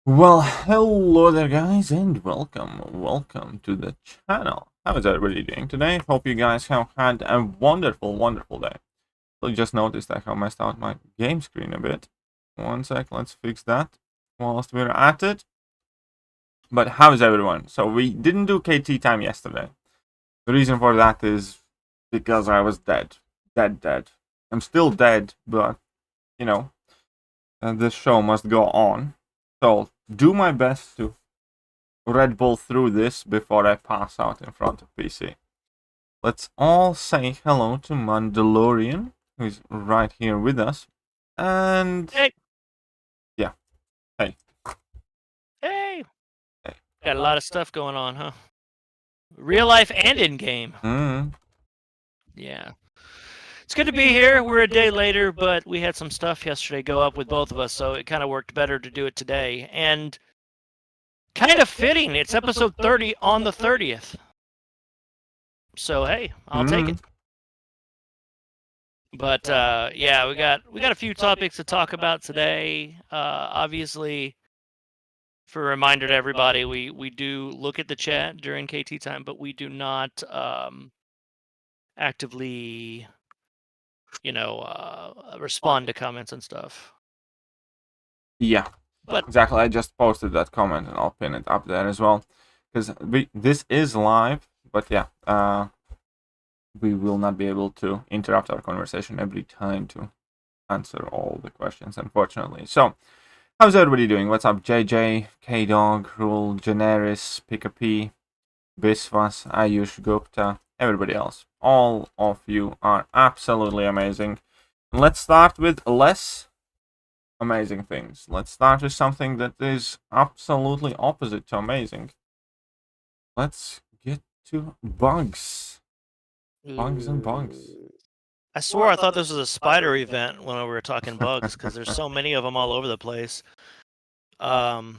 Well, hello there guys and welcome to the channel. How is everybody doing today? Hope you guys have had a wonderful day. So just noticed I have messed out my game screen a bit. One sec, let's fix that whilst we're at it. But how is everyone? So we didn't do KT time yesterday. The reason for that is because I was dead. Dead. I'm still dead, but you know, this show must go on. So do my best to Red Bull through this before I pass out in front of PC. Let's all say hello to Mandalorian, who's right here with us. And Hey. Yeah. Hey. Hey. Hey. Got a lot of stuff going on, huh? Real life and in game. Yeah. It's good to be here. We're a day later, but we had some stuff yesterday go up with both of us, so it kind of worked better to do it today. And kind of fitting. It's episode 30 on the 30th. So hey, I'll take it. But yeah, we got a few topics to talk about today. Obviously, for a reminder to everybody, we do look at the chat during KT time, but we do not actively, respond to comments and stuff. Yeah, but exactly. I just posted that comment and I'll pin it up there as well, because this is live. But yeah, we will not be able to interrupt our conversation every time to answer all the questions, unfortunately. So, how's everybody doing? What's up, JJ, K-Dog, Rule, Generis, Pikapika, Biswas, Ayush, Gupta, everybody else? All of you are absolutely amazing. Let's start with less amazing things. Let's start with something that is absolutely opposite to amazing. Let's get to bugs. Bugs and bugs. I swore I thought this was a spider event when we were talking bugs, because there's so many of them all over the place. God,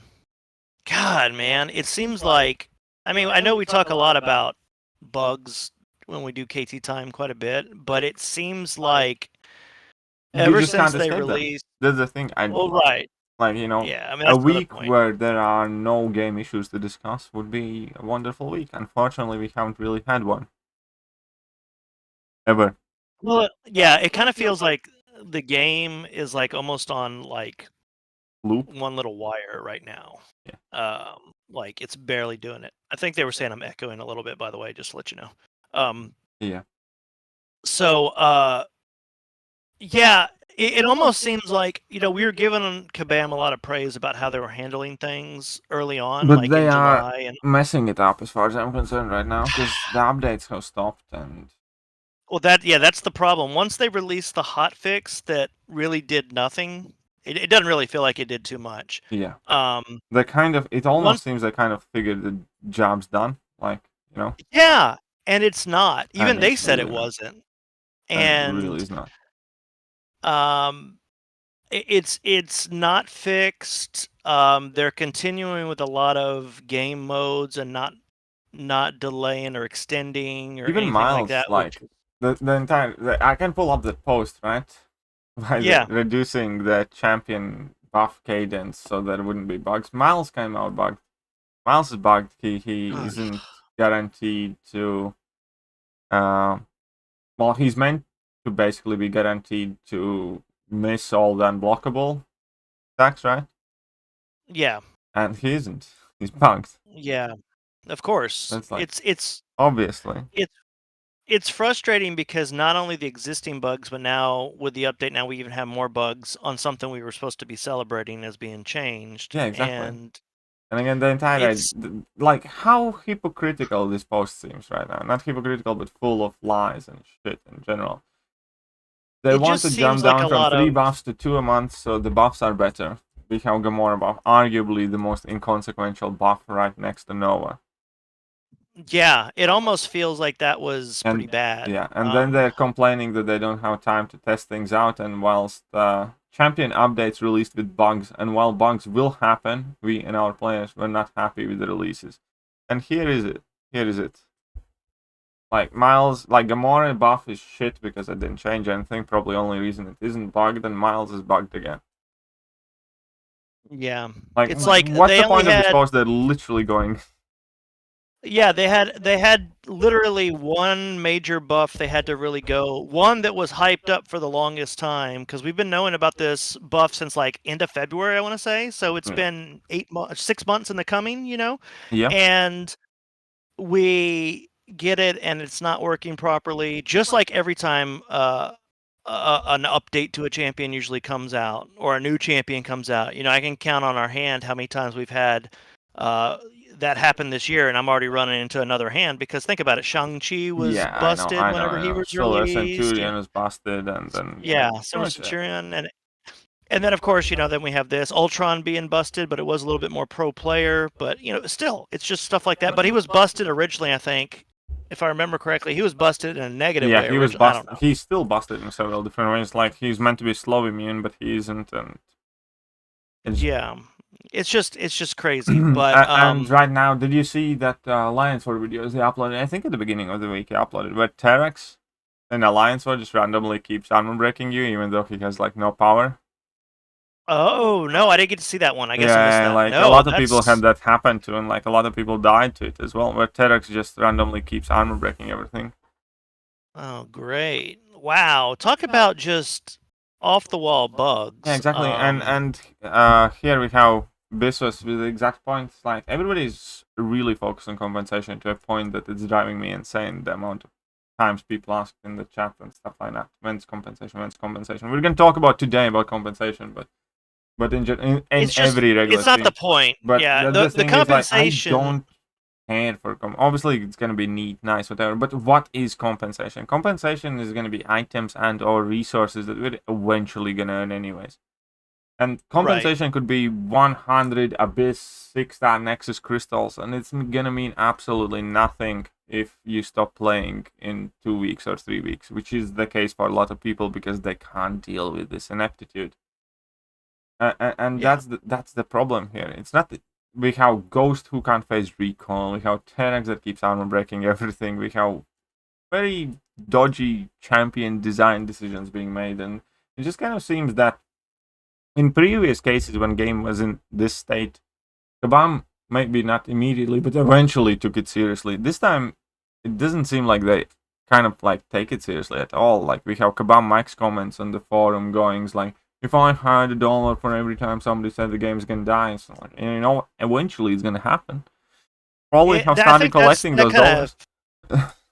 man, it seems like, I mean, I know we talk a lot about bugs when we do KT time quite a bit, but it seems like ever since they released... That's the thing. Well, right. Like, you know, yeah, I mean, a week where there are no game issues to discuss would be a wonderful week. Unfortunately, we haven't really had one. Ever. Well, yeah, it kind of feels like the game is like almost on like loop, one little wire right now. Yeah. Like it's barely doing it. I think they were saying I'm echoing a little bit, by the way, just to let you know. Yeah. So, yeah, it almost seems like, we were giving Kabam a lot of praise about how they were handling things early on, but like they in are July, and messing it up as far as I'm concerned right now, because the updates have stopped. And well, that's the problem. Once they released the hotfix that really did nothing, it doesn't really feel like it did too much. Yeah. It almost seems they kind of figured the job's done. Like, you know. Yeah, and it's not. Even they said it wasn't. And it really is not. It's not fixed. They're continuing with a lot of game modes and not delaying or extending or even anything Miles, like that. Like the entire, I can pull up the post, right? By reducing the champion buff cadence so there wouldn't be bugs. Miles came out bugged. Miles is bugged. He isn't guaranteed to. Well, he's meant to basically be guaranteed to miss all the unblockable attacks, right? Yeah. And he isn't. He's bugged. Yeah, of course. It's obviously it's frustrating because not only the existing bugs, but now with the update, now we even have more bugs on something we were supposed to be celebrating as being changed. Yeah, exactly. And again, the entire like how hypocritical this post seems right now. Not hypocritical, but full of lies and shit in general. They want to jump down from 3 buffs to 2 a month, so the buffs are better. We have Gamora buff, arguably the most inconsequential buff right next to Nova. Yeah, it almost feels like that was pretty bad. Yeah, and then they're complaining that they don't have time to test things out, and whilst champion updates released with bugs, and while bugs will happen, we and our players were not happy with the releases. And here is it. Like Miles, like Gamora buff is shit because I didn't change anything. Probably only reason it isn't bugged, and Miles is bugged again. Yeah. Like, It's like what's they the only point of this had post? They're literally going. Yeah, they had literally one major buff they had to really go. One that was hyped up for the longest time because we've been knowing about this buff since like end of February, I want to say. So it's been 6 months in the coming, you know. Yeah. And we get it, and it's not working properly. Just like every time an update to a champion usually comes out, or a new champion comes out. You know, I can count on our hand how many times we've had that happened this year, and I'm already running into another hand because think about it. Shang-Chi was Yeah, busted I whenever he know. was Solar released. Centurion was busted, and then Yeah, Silver Centurion, and then of course, you know, then we have this Ultron being busted, but it was a little bit more pro player. But you know, still, it's just stuff like that. But he was busted originally, I think, if I remember correctly. He was busted in a negative way. Yeah, he was originally. I don't busted. know. He's still busted in several different ways. Like he's meant to be slow immune, but he isn't, and Yeah, it's just crazy. But and right now, did you see that Alliance War videos they uploaded? I think at the beginning of the week they uploaded where Terex in Alliance War just randomly keeps armor breaking you, even though he has like no power. Oh no, I didn't get to see that one. I guess I missed Yeah, that. like No, a lot of people that's had that happen to, and like a lot of people died to it as well. Where Terex just randomly keeps armor breaking everything. oh great! Wow, talk about just off the wall bugs. Yeah, exactly. And here we have this was with the exact points. Like everybody's really focused on compensation to a point that it's driving me insane. The amount of times people ask in the chat and stuff like that. When's compensation? When's compensation? We're gonna talk about today about compensation, but in every regular. It's not thing. the point. But yeah, the compensation. Is, like, I don't care for obviously it's gonna be neat, nice, whatever. But what is compensation? Compensation is gonna be items and or resources that we're eventually gonna earn anyways. And compensation could be 100 Abyss 6-star Nexus crystals, and it's gonna mean absolutely nothing if you stop playing in 2 weeks or 3 weeks, which is the case for a lot of people because they can't deal with this ineptitude. And that's the problem here. It's not we have Ghost who can't face recall. We have Terex that keeps armor breaking everything. We have very dodgy champion design decisions being made, and it just kind of seems that in previous cases when game was in this state, Kabam maybe not immediately, but eventually took it seriously. This time, it doesn't seem like they kind of like take it seriously at all. Like we have Kabam Max comments on the forum goings like, if I had $1 for every time somebody said the game's gonna die, so like, and you know, eventually it's gonna happen. Probably have started collecting those dollars.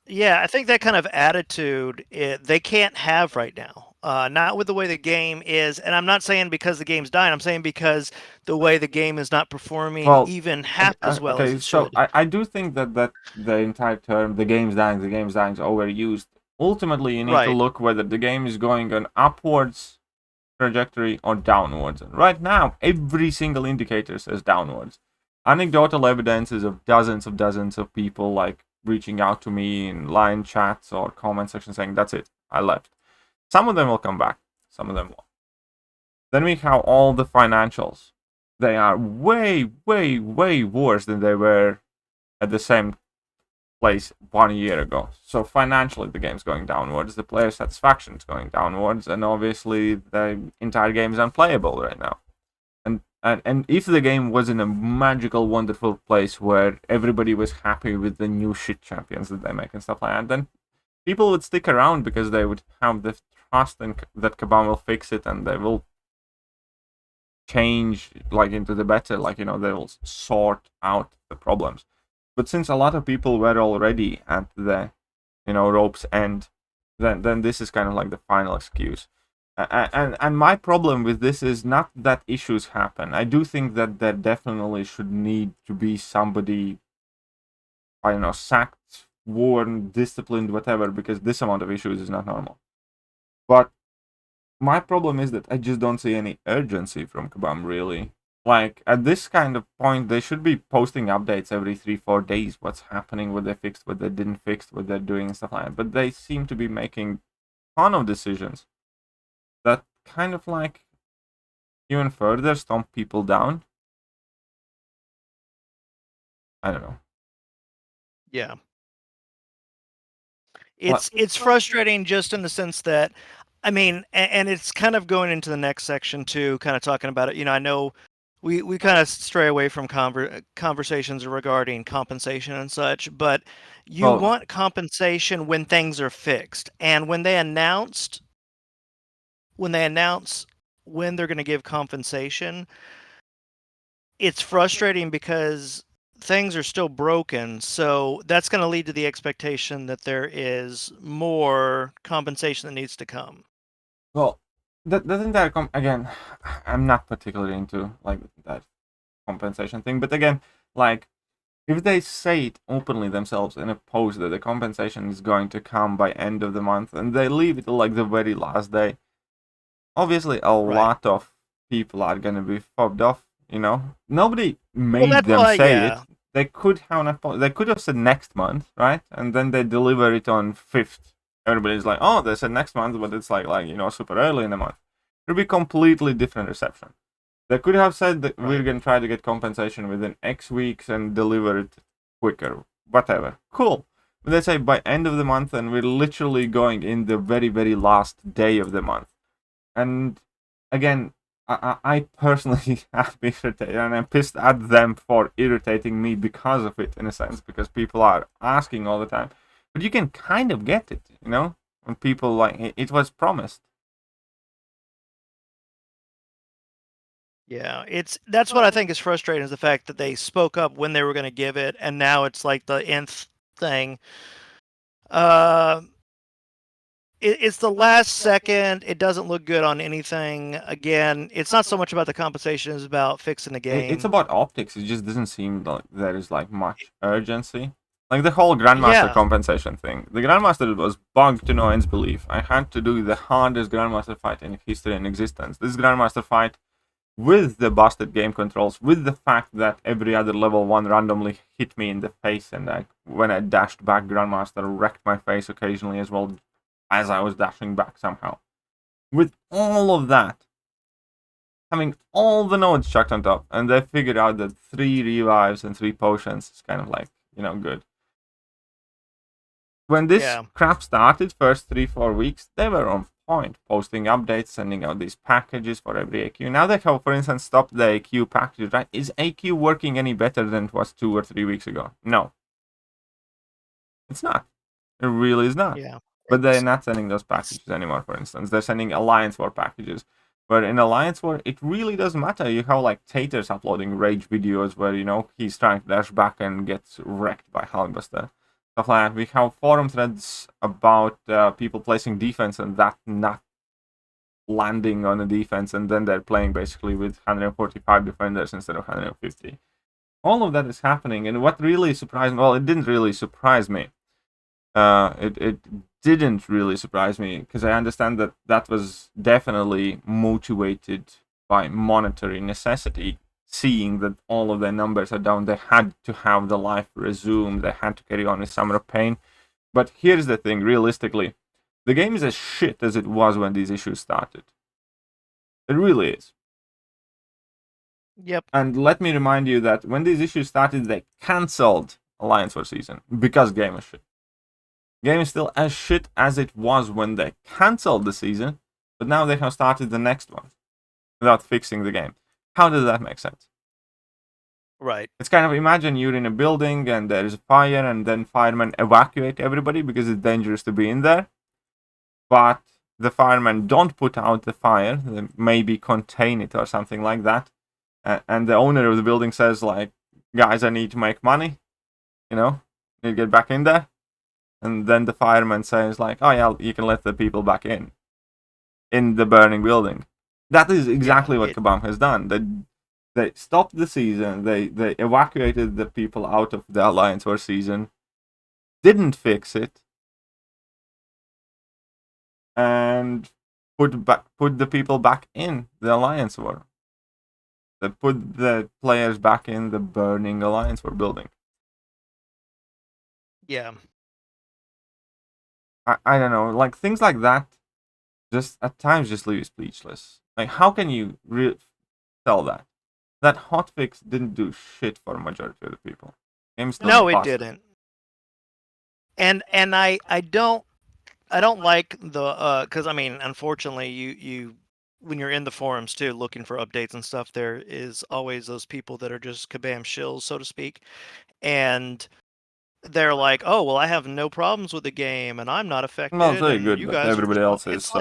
Yeah, I think that kind of attitude they can't have right now. Not with the way the game is, and I'm not saying because the game's dying. I'm saying because the way the game is not performing even half as well as it should. I do think that the entire term "the game's dying" is overused. Ultimately, you need to look whether the game is going on upwards trajectory or downwards. And right now, every single indicator says downwards. Anecdotal evidences of dozens of people like reaching out to me in line chats or comment section saying, that's it, I left. Some of them will come back, some of them won't. Then we have all the financials. They are way worse than they were at the same place 1 year ago. So financially the game's going downwards, the player satisfaction is going downwards, and obviously the entire game is unplayable right now. And if the game was in a magical, wonderful place where everybody was happy with the new shit champions that they make and stuff like that, then people would stick around because they would have the trust in that Kabam will fix it and they will change like into the better, like, you know, they will sort out the problems. But since a lot of people were already at the, you know, rope's end, then this is kind of like the final excuse. And my problem with this is not that issues happen. I do think that there definitely should need to be somebody, I don't know, sacked, warned, disciplined, whatever, because this amount of issues is not normal. But my problem is that I just don't see any urgency from Kabam, really. Like, at this kind of point, they should be posting updates every 3-4 days. What's happening, what they fixed, what they didn't fix, what they're doing, and stuff like that. But they seem to be making a ton of decisions that kind of like even further stomp people down. I don't know. Yeah. It's frustrating just in the sense that, I mean, and it's kind of going into the next section too, kind of talking about it. You know, I know we kind of stray away from conversations regarding compensation and such, but you want compensation when things are fixed. And when they announce when they're going to give compensation, it's frustrating because things are still broken. So that's going to lead to the expectation that there is more compensation that needs to come. Well, doesn't that again? I'm not particularly into like that compensation thing, but again, like if they say it openly themselves in a post that the compensation is going to come by end of the month, and they leave it till like the very last day, obviously a lot of people are gonna be fobbed off. You know, nobody made them say it. They could have said next month, right? And then they deliver it on 5th. Everybody's like, oh, they said next month, but it's like super early in the month. It'll be completely different reception. They could have said that we're gonna try to get compensation within X weeks and deliver it quicker, whatever. Cool. But they say by end of the month, and we're literally going in the very, very last day of the month. And again, I personally have been irritated, and I'm pissed at them for irritating me because of it, in a sense, because people are asking all the time. But you can kind of get it, when people like it was promised. Yeah, that's what I think is frustrating, is the fact that they spoke up when they were going to give it, and now it's like the nth thing. It's the last second. It doesn't look good on anything. Again, it's not so much about the compensation; it's about fixing the game. It's about optics. It just doesn't seem like there is like much urgency. Like the whole Grandmaster compensation thing. The Grandmaster was bugged to no end's belief. I had to do the hardest Grandmaster fight in history and existence. This Grandmaster fight, with the busted game controls, with the fact that every other level 1 randomly hit me in the face, and when I dashed back, Grandmaster wrecked my face occasionally as well as I was dashing back somehow. With all of that, having all the nodes chucked on top, and they figured out that 3 revives and 3 potions is kind of like, good. When this crap started, first 3-4 weeks, they were on point, posting updates, sending out these packages for every AQ. Now they have, for instance, stopped the AQ packages, right? Is AQ working any better than it was 2 or 3 weeks ago? No. It's not. It really is not. Yeah. But they're not sending those packages anymore, for instance. They're sending Alliance War packages. But in Alliance War, it really doesn't matter. You have like Tater's uploading rage videos where, he's trying to dash back and gets wrecked by Halbuster. Stuff like that. We have forum threads about people placing defense and that not landing on a defense, and then they're playing basically with 145 defenders instead of 150. All of that is happening, and what really surprised me, well, it didn't really surprise me. It didn't really surprise me, because I understand that was definitely motivated by monetary necessity. Seeing that all of their numbers are down, they had to have the life resume, they had to carry on with Summer of Pain. But here's the thing, realistically, the game is as shit as it was when these issues started. It really is. Yep. And let me remind you that when these issues started, they cancelled Alliance War season because game is shit. Game is still as shit as it was when they cancelled the season, but now they have started the next one without fixing the game. How does that make sense? Right. It's kind of, imagine you're in a building and there's a fire, and then firemen evacuate everybody because it's dangerous to be in there. But the firemen don't put out the fire, they maybe contain it or something like that. And the owner of the building says, like, guys, I need to make money. Need to get back in there. And then the fireman says, like, oh yeah, you can let the people back in the burning building. That is exactly what Kabam has done. They stopped the season. They evacuated the people out of the Alliance War season. Didn't fix it. And put the people back in the Alliance War. They put the players back in the burning Alliance War building. Yeah. I don't know. Like, things like that just at times just leave you speechless. Like, how can you tell that? That hotfix didn't do shit for a majority of the people. No, it didn't. And I don't like the because I mean, unfortunately, you when you're in the forums too, looking for updates and stuff, there is always those people that are just kabam shills, so to speak, and they're like, "Oh, well, I have no problems with the game, and I'm not affected, Well, it's very and good, you but guys are." everybody else is, It's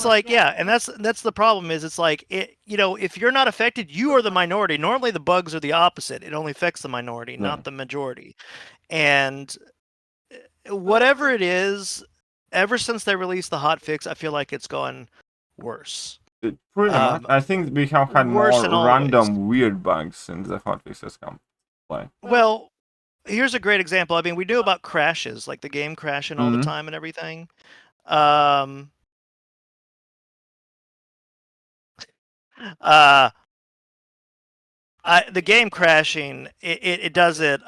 like, so. yeah, and that's the problem. Is it's like if you're not affected, you are the minority. Normally, the bugs are the opposite. It only affects the minority, not the majority. And whatever it is, ever since they released the hotfix, I feel like it's gone worse. Pretty much. I think we have had more worse in all random weird bugs since the hotfix has come to play. Well, here's a great example. I mean, we knew about crashes, like the game crashing all the time and everything. The game crashing, it does it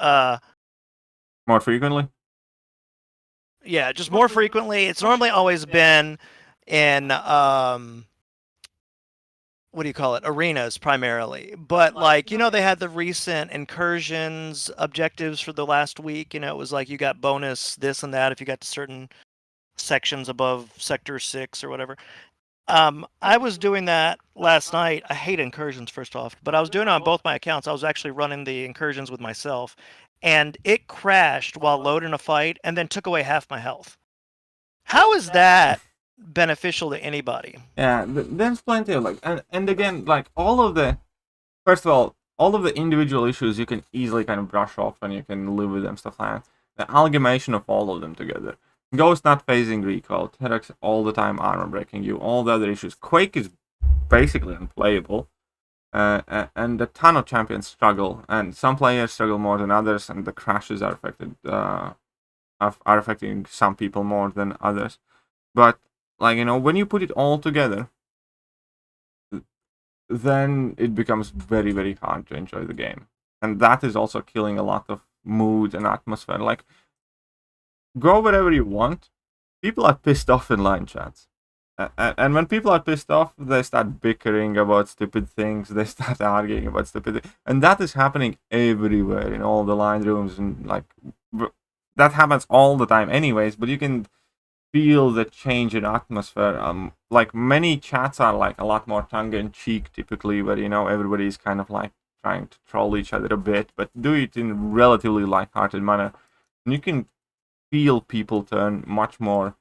more frequently. Yeah, just more frequently. It's normally always been in what do you call it? Arenas primarily. But like, they had the recent incursions objectives for the last week. It was like you got bonus this and that if you got to certain sections above sector 6 or whatever. I was doing that last night. I hate incursions, first off, but I was doing it on both my accounts. I was actually running the incursions with myself, and it crashed while loading a fight and then took away half my health. How is that beneficial to anybody? Yeah, there's plenty of like, and again, like first of all of the individual issues you can easily kind of brush off and you can live with them, stuff like that. The amalgamation of all of them together. Ghost not phasing recoil, T-Rex all the time armor breaking you, all the other issues. Quake is basically unplayable, and a ton of champions struggle, and some players struggle more than others, and the crashes are affecting some people more than others. But like when you put it all together, then it becomes very, very hard to enjoy the game, and that is also killing a lot of mood and atmosphere. Like, go wherever you want. People are pissed off in line chats. And when people are pissed off, they start bickering about stupid things. They start arguing about stupid things. And that is happening everywhere in all the line rooms. And like, that happens all the time anyways. But you can feel the change in atmosphere. Like, many chats are like a lot more tongue-in-cheek typically. Where, everybody's kind of like trying to troll each other a bit. But do it in a relatively light-hearted manner. And you can feel people turn much more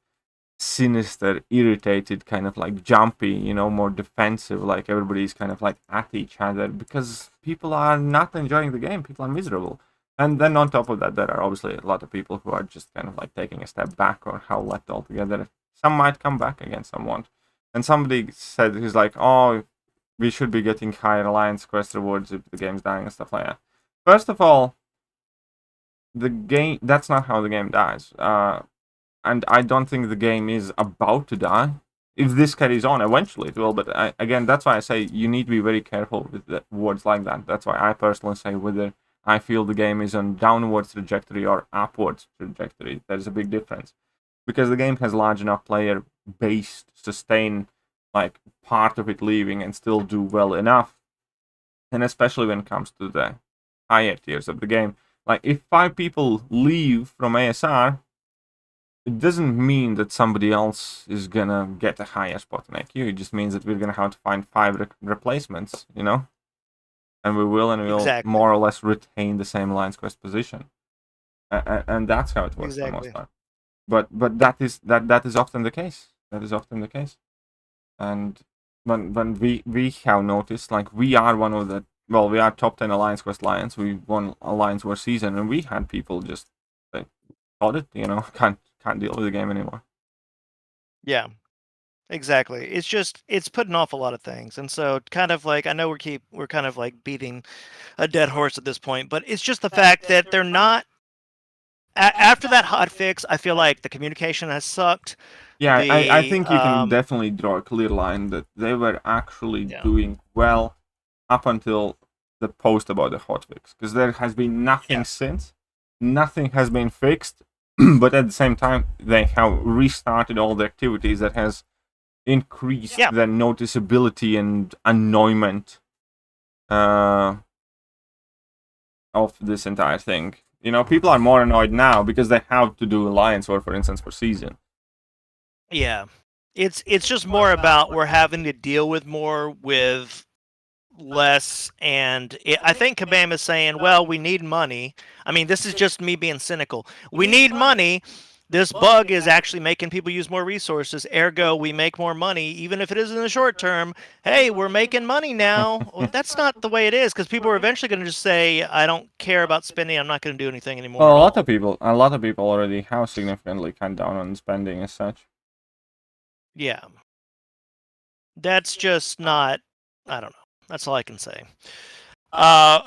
sinister, irritated, kind of like jumpy, more defensive, like everybody's kind of like at each other because people are not enjoying the game, people are miserable. And then on top of that, there are obviously a lot of people who are just kind of like taking a step back or have left altogether. Some might come back again, some won't. And somebody said, he's like, oh, we should be getting higher alliance quest rewards if the game's dying and stuff like that. First of all, the game, that's not how the game dies. And I don't think the game is about to die. If this carries on, eventually it will. But again, that's why I say you need to be very careful with words like that. That's why I personally say whether I feel the game is on downwards trajectory or upwards trajectory. There's a big difference. Because the game has large enough player base to sustain like part of it leaving and still do well enough. And especially when it comes to the higher tiers of the game. Like, if 5 people leave from ASR, it doesn't mean that somebody else is gonna get a higher spot in IQ. It just means that we're gonna have to find 5 replacements, And we will, and we'll more or less retain the same Alliance Quest position. And that's how it works for the most part. But that is often the case. That is often the case. And when we have noticed, like, we are one of the, well, we are top 10 Alliance Quest Lions. We won Alliance War season, and we had people just like, thought it, can't deal with the game anymore. Yeah, exactly. It's putting off a lot of things, and so kind of like, I know we're kind of like beating a dead horse at this point, but it's just the fact that they're not. After that hotfix, I feel like the communication has sucked. Yeah, I think you can definitely draw a clear line that they were actually doing well up until the post about the hotfix, because there has been nothing since. Nothing has been fixed, but at the same time, they have restarted all the activities that has increased the noticeability and annoyment of this entire thing. People are more annoyed now because they have to do Alliance War, for instance, for season. Yeah. It's just more about we're having to deal with more with less, and I think Kabam is saying, well, we need money. I mean, this is just me being cynical. We need money. This bug is actually making people use more resources. Ergo, we make more money, even if it is in the short term. Hey, we're making money now. Well, that's not the way it is, because people are eventually going to just say, I don't care about spending. I'm not going to do anything anymore. Well, a lot of people already have significantly cut down on spending as such. Yeah. That's just not, I don't know. That's all I can say.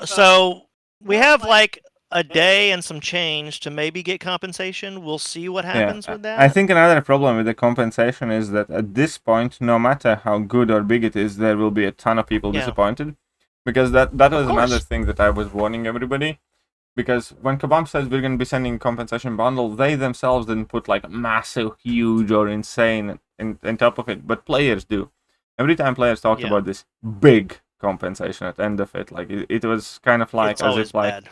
So we have like a day and some change to maybe get compensation. We'll see what happens with that. I think another problem with the compensation is that at this point, no matter how good or big it is, there will be a ton of people disappointed. Because that was another thing that I was warning everybody. Because when Kabam says we're going to be sending a compensation bundle, they themselves didn't put like massive, huge, or insane in top of it. But players do. Every time players talked about this big compensation at the end of it, like it was kind of like as if like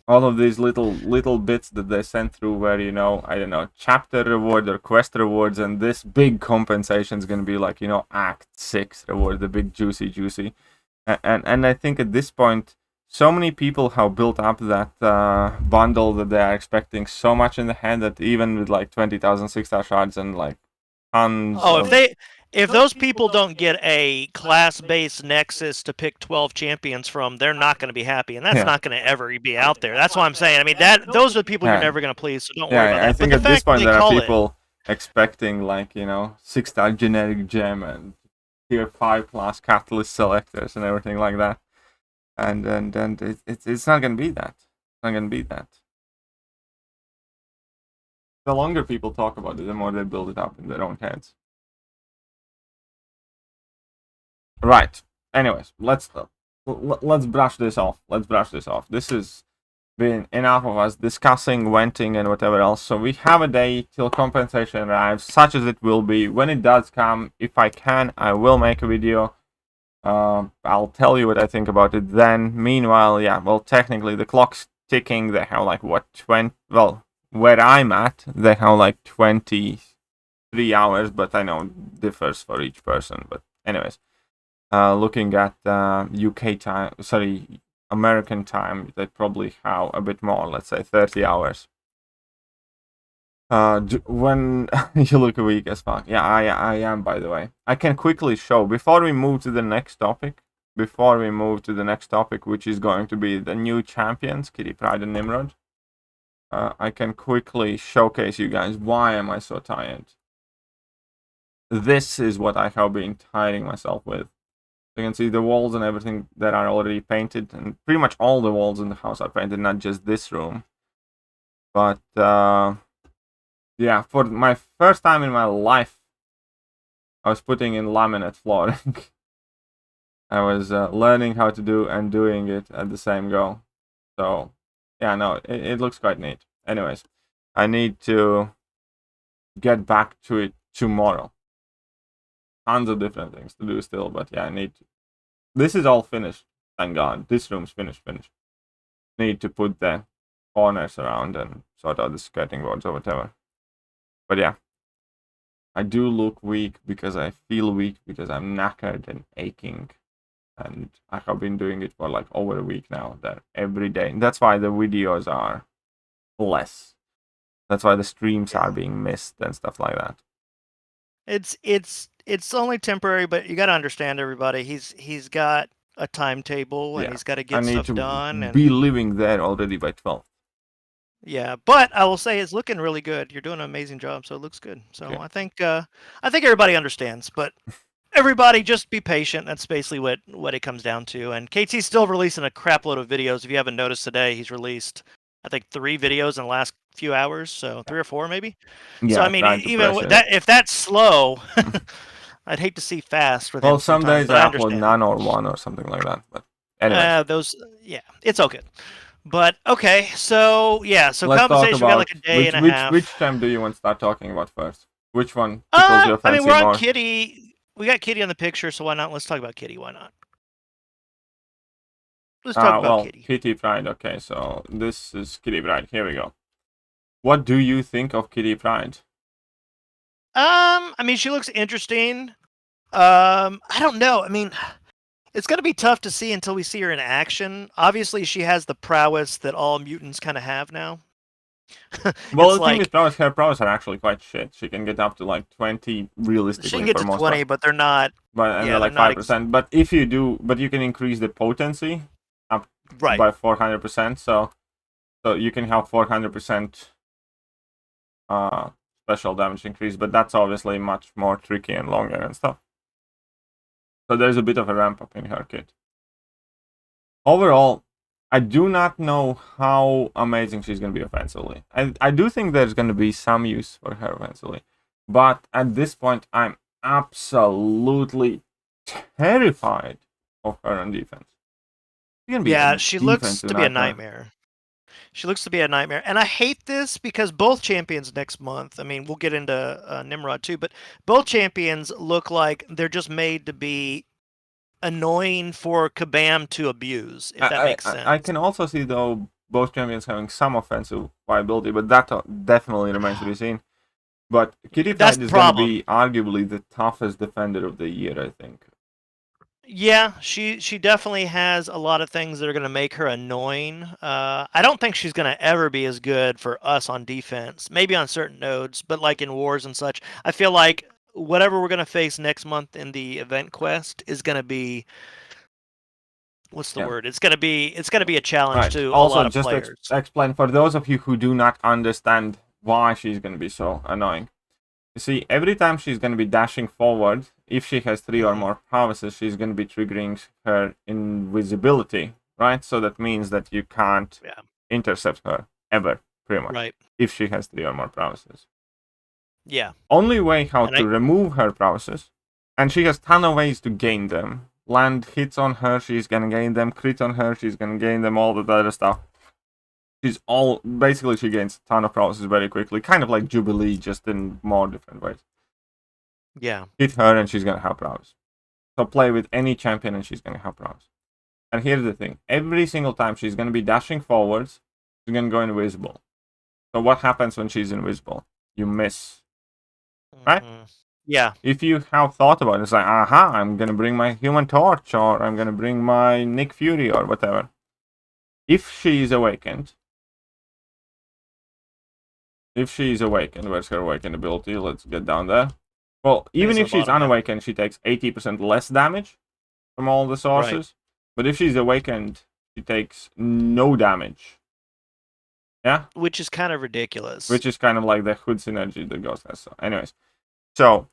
all of these little bits that they sent through where, you know, I don't know, chapter reward or quest rewards, and this big compensation is going to be like, you know, act 6 reward, the big juicy. And I think at this point, so many people have built up that bundle that they are expecting so much in the hand that even with like 20,000 6-star shards and like tons if those people don't get a class-based nexus to pick 12 champions from, they're not going to be happy, and that's not going to ever be out there. That's what I'm saying. I mean, those are the people you're never going to please, so don't worry about that. I think at this point there are people expecting, like, you know, 6-star generic gem and tier 5 class catalyst selectors and everything like that. And it's not going to be that. It's not going to be that. The longer people talk about it, the more they build it up in their own heads. Right. Anyways, let's brush this off. This has been enough of us discussing, venting, and whatever else. So we have a day till compensation arrives, such as it will be. When it does come, if I can, I will make a video. I'll tell you what I think about it then. Meanwhile, technically the clock's ticking. They have like what 20? Well, where I'm at, they have like 23 hours, but I know it differs for each person. But anyways. Looking at UK time, American time, they probably have a bit more, let's say 30 hours. When you look weak as fuck. Yeah, I am, by the way. I can quickly show, before we move to the next topic, which is going to be the new champions, Kitty Pryde and Nimrod, I can quickly showcase you guys why am I so tired. This is what I have been tiring myself with. You can see the walls and everything that are already painted, and pretty much all the walls in the house are painted, not just this room. But yeah, for my first time in my life, I was putting in laminate flooring. I was learning how to do and doing it at the same go. So yeah, no, it looks quite neat. Anyways, I need to get back to it tomorrow. Tons of different things to do still, but yeah, I need to. This is all finished, thank God. This room's finished. Need to put the corners around and sort out the skirting boards or whatever. But yeah, I do look weak because I feel weak because I'm knackered and aching. And I have been doing it for like over a week now, that every day. And that's why the videos are less. That's why the streams are being missed and stuff like that. It's only temporary, but you got to understand, everybody. He's got a timetable and he's got to get stuff done. And be living there already by 12. Yeah, but I will say it's looking really good. You're doing an amazing job, so it looks good. So okay. I think everybody understands, but everybody just be patient. That's basically what it comes down to. And KT's still releasing a crap load of videos. If you haven't noticed today, he's released, I think, 3 videos in the last few hours, so 3 or 4 maybe. Yeah, so I mean, even if that's slow, I'd hate to see fast with him. Well, some days I upload none or 1 or something like that. But anyway, it's okay. But okay, so yeah, so compensation, we got like a day and a half. Which time do you want to start talking about first? Which one tickles your fancy I mean, we're on more? Kitty. We got Kitty on the picture, so why not? Let's talk about Kitty. Why not? Let's talk about Kitty. Kitty Pryde. Okay, so this is Kitty Pryde. Here we go. What do you think of Kitty Pryde? I mean, she looks interesting. I don't know. I mean, it's going to be tough to see until we see her in action. Obviously, she has the prowess that all mutants kind of have now. Well, the thing with prowess, her prowess are actually quite shit. She can get up to like 20 realistically. She can get to 20, but they're not. But they're like 5%. But if you do, you can increase the potency up by 400%. So you can have 400% special damage increase. But that's obviously much more tricky and longer and stuff. So there's a bit of a ramp up in her kit. Overall, I do not know how amazing she's going to be offensively. I do think there's going to be some use for her offensively. But at this point, I'm absolutely terrified of her on defense. Yeah, she looks to be a nightmare. She looks to be a nightmare. And I hate this because both champions next month, I mean, we'll get into Nimrod too, but both champions look like they're just made to be annoying for Kabam to abuse, if that makes sense. I can also see, though, both champions having some offensive viability, but that definitely remains to be seen. But KTea is going to be arguably the toughest defender of the year, I think. Yeah, she definitely has a lot of things that are going to make her annoying. I don't think she's going to ever be as good for us on defense. Maybe on certain nodes, but like in wars and such. I feel like whatever we're going to face next month in the event quest is going to be, what's the word? It's going to be a challenge to a lot of players. Also, just explain for those of you who do not understand why she's going to be so annoying. You see, every time she's going to be dashing forward, if she has 3 or more prowesses, she's going to be triggering her invisibility, right? So that means that you can't intercept her ever, pretty much. Right. If she has 3 or more prowesses. Yeah. Only way how to remove her prowesses, and she has ton of ways to gain them. Land hits on her, she's going to gain them. Crit on her, she's going to gain them. All that other stuff. Basically, she gains a ton of prowesses very quickly. Kind of like Jubilee, just in more different ways. Yeah. Hit her and she's going to have prowess. So play with any champion and she's going to have prowess. And here's the thing. Every single time she's going to be dashing forwards, she's going to go invisible. So what happens when she's invisible? You miss. Right? Yeah. If you have thought about it, it's like, aha, I'm going to bring my Human Torch, or I'm going to bring my Nick Fury, or whatever. If she is awakened, where's her awakened ability? Let's get down there. Well, even if she's unawakened, she takes 80% less damage from all the sources. Right. But if she's awakened, she takes no damage. Yeah? Which is kind of ridiculous. Which is kind of like the hood synergy that Ghost has. So, anyways. So,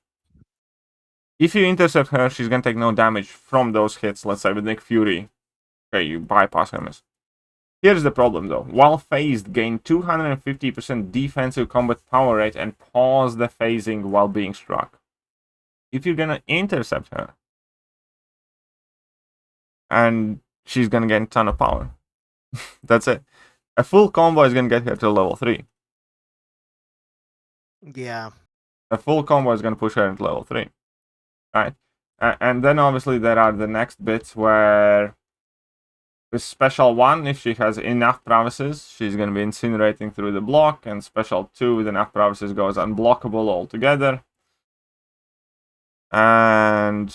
if you intercept her, she's going to take no damage from those hits. Let's say with Nick Fury. Okay, you bypass her miss. Here's the problem, though. While phased, gain 250% defensive combat power rate and pause the phasing while being struck. If you're gonna intercept her, and she's gonna gain a ton of power. That's it. A full combo is gonna get her to level 3. Yeah. A full combo is gonna push her into level 3. Right? And then obviously there are the next bits where with Special 1, if she has enough prowesses, she's going to be incinerating through the block, and Special 2 with enough prowesses goes unblockable altogether. And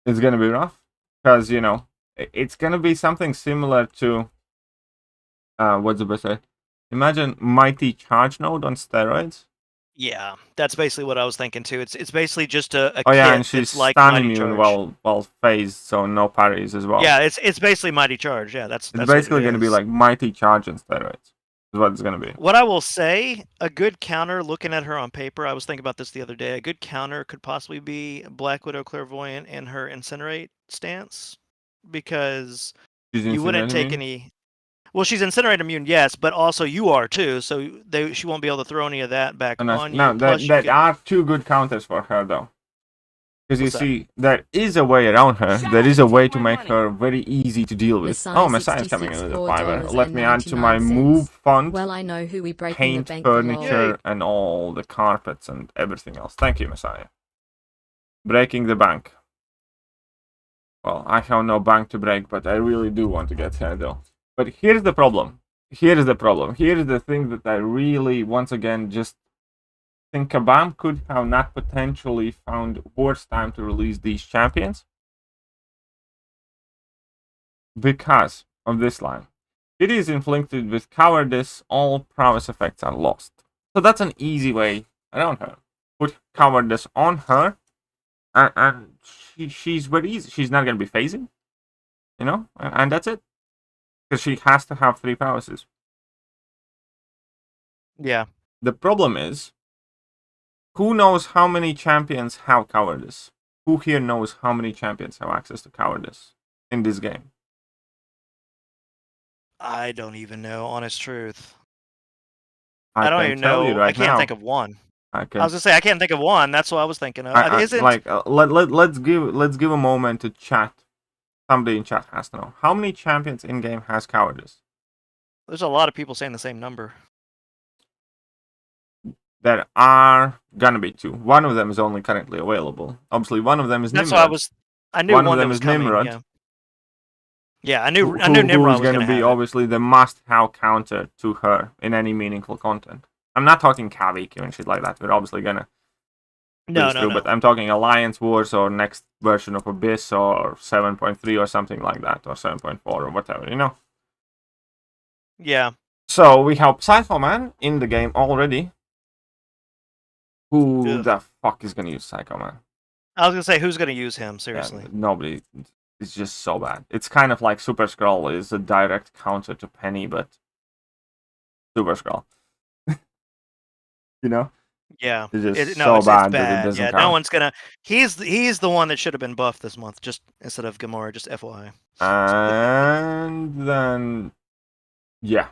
it's going to be rough, because, you know, it's going to be something similar to, what's the best way? Imagine Mighty Charge Node on steroids. Yeah, that's basically what I was thinking too. It's basically just a kit and she's like stun immune while phased, so no parries as well. Yeah, it's basically Mighty Charge. Yeah, that's basically going to be like Mighty Charge on steroids. Is what it's going to be. What I will say, a good counter, looking at her on paper, I was thinking about this the other day. A good counter could possibly be Black Widow Clairvoyant and her Incinerate stance, because you wouldn't take any. Well, she's Incinerate immune, yes, but also you are too, so she won't be able to throw any of that back on you. No, there are 2 good counters for her, though. Because you see, there is a way around her. There is a way to make her very easy to deal with. Oh, Messiah's coming in with a fiver. Let me add to my move fund. Well, I know who we break paint, the bank furniture, and all the carpets and everything else. Thank you, Messiah. Breaking the bank. Well, I have no bank to break, but I really do want to get her, though. But here's the problem. Here's the thing that I really, once again, just think Kabam could have not potentially found worse time to release these champions because of this line. It is inflicted with cowardice, all prowess effects are lost. So that's an easy way around her. Put cowardice on her, and she's very easy. She's not going to be phasing, you know, and that's it. Because she has to have 3 prowesses. Yeah. The problem is, who knows how many champions have cowardice? Who here knows how many champions have access to cowardice in this game? I don't even know, honest truth. I don't even know. Right I can't now, think of one. I was gonna say I can't think of one. That's what I was thinking of. Let's give a moment to chat. Somebody in chat has to know how many champions in game has cowardice. There's a lot of people saying the same number. There are gonna be 2. One of them is only currently available. Obviously, one of them is That's Nimrod. what I knew one of them was coming. Nimrod. Yeah, I knew Nimrod was going to be obviously the must-have counter to her in any meaningful content. I'm not talking Kavik and shit like that. We're obviously gonna no. But I'm talking Alliance Wars or next version of Abyss or 7.3 or something like that, or 7.4 or whatever, you know. Yeah. So we have Psycho Man in the game already. Who the fuck is gonna use Psycho Man? I was gonna say, who's gonna use him? Seriously, nobody. It's just so bad. It's kind of like Super Skrull is a direct counter to Penny, but Super Skrull. You know? Yeah. It's just bad that it doesn't count. No one's gonna. He's the one that should have been buffed this month, just instead of Gamora. Just FYI. And then, yeah,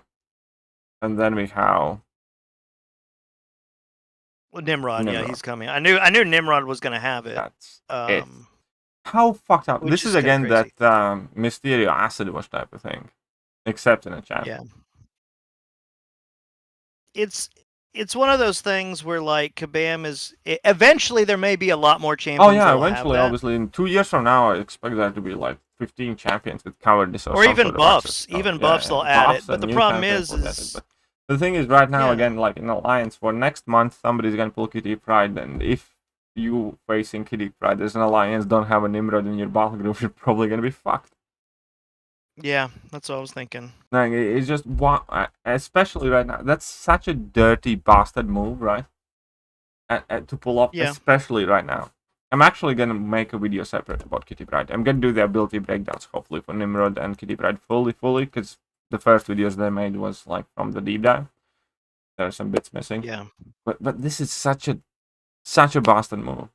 and then we have Nimrod. Yeah, he's coming. I knew Nimrod was gonna have it. That's it. How fucked up! This is again crazy. That Mysterio acid wash type of thing, except in a chat. Yeah. It's one of those things where like Kabam is eventually there may be a lot more champions. Oh yeah, eventually, obviously, in 2 years from now, I expect there to be like 15 champions with cowardice or even buffs. Even buffs they'll add it. But the problem is the thing is right now again, like in Alliance for next month, somebody's gonna pull Kitty Pryde, and if you facing Kitty Pryde, there's an Alliance, don't have a Nimrod in your battle group, you're probably gonna be fucked. Yeah, that's what I was thinking. Like, it's just, especially right now, that's such a dirty bastard move, right? To pull off, especially right now. I'm actually gonna make a video separate about Kitty Pryde. I'm gonna do the ability breakdowns, hopefully, for Nimrod and Kitty Pryde fully, because the first videos they made was, like, from the deep dive. There are some bits missing. Yeah. But this is such a bastard move.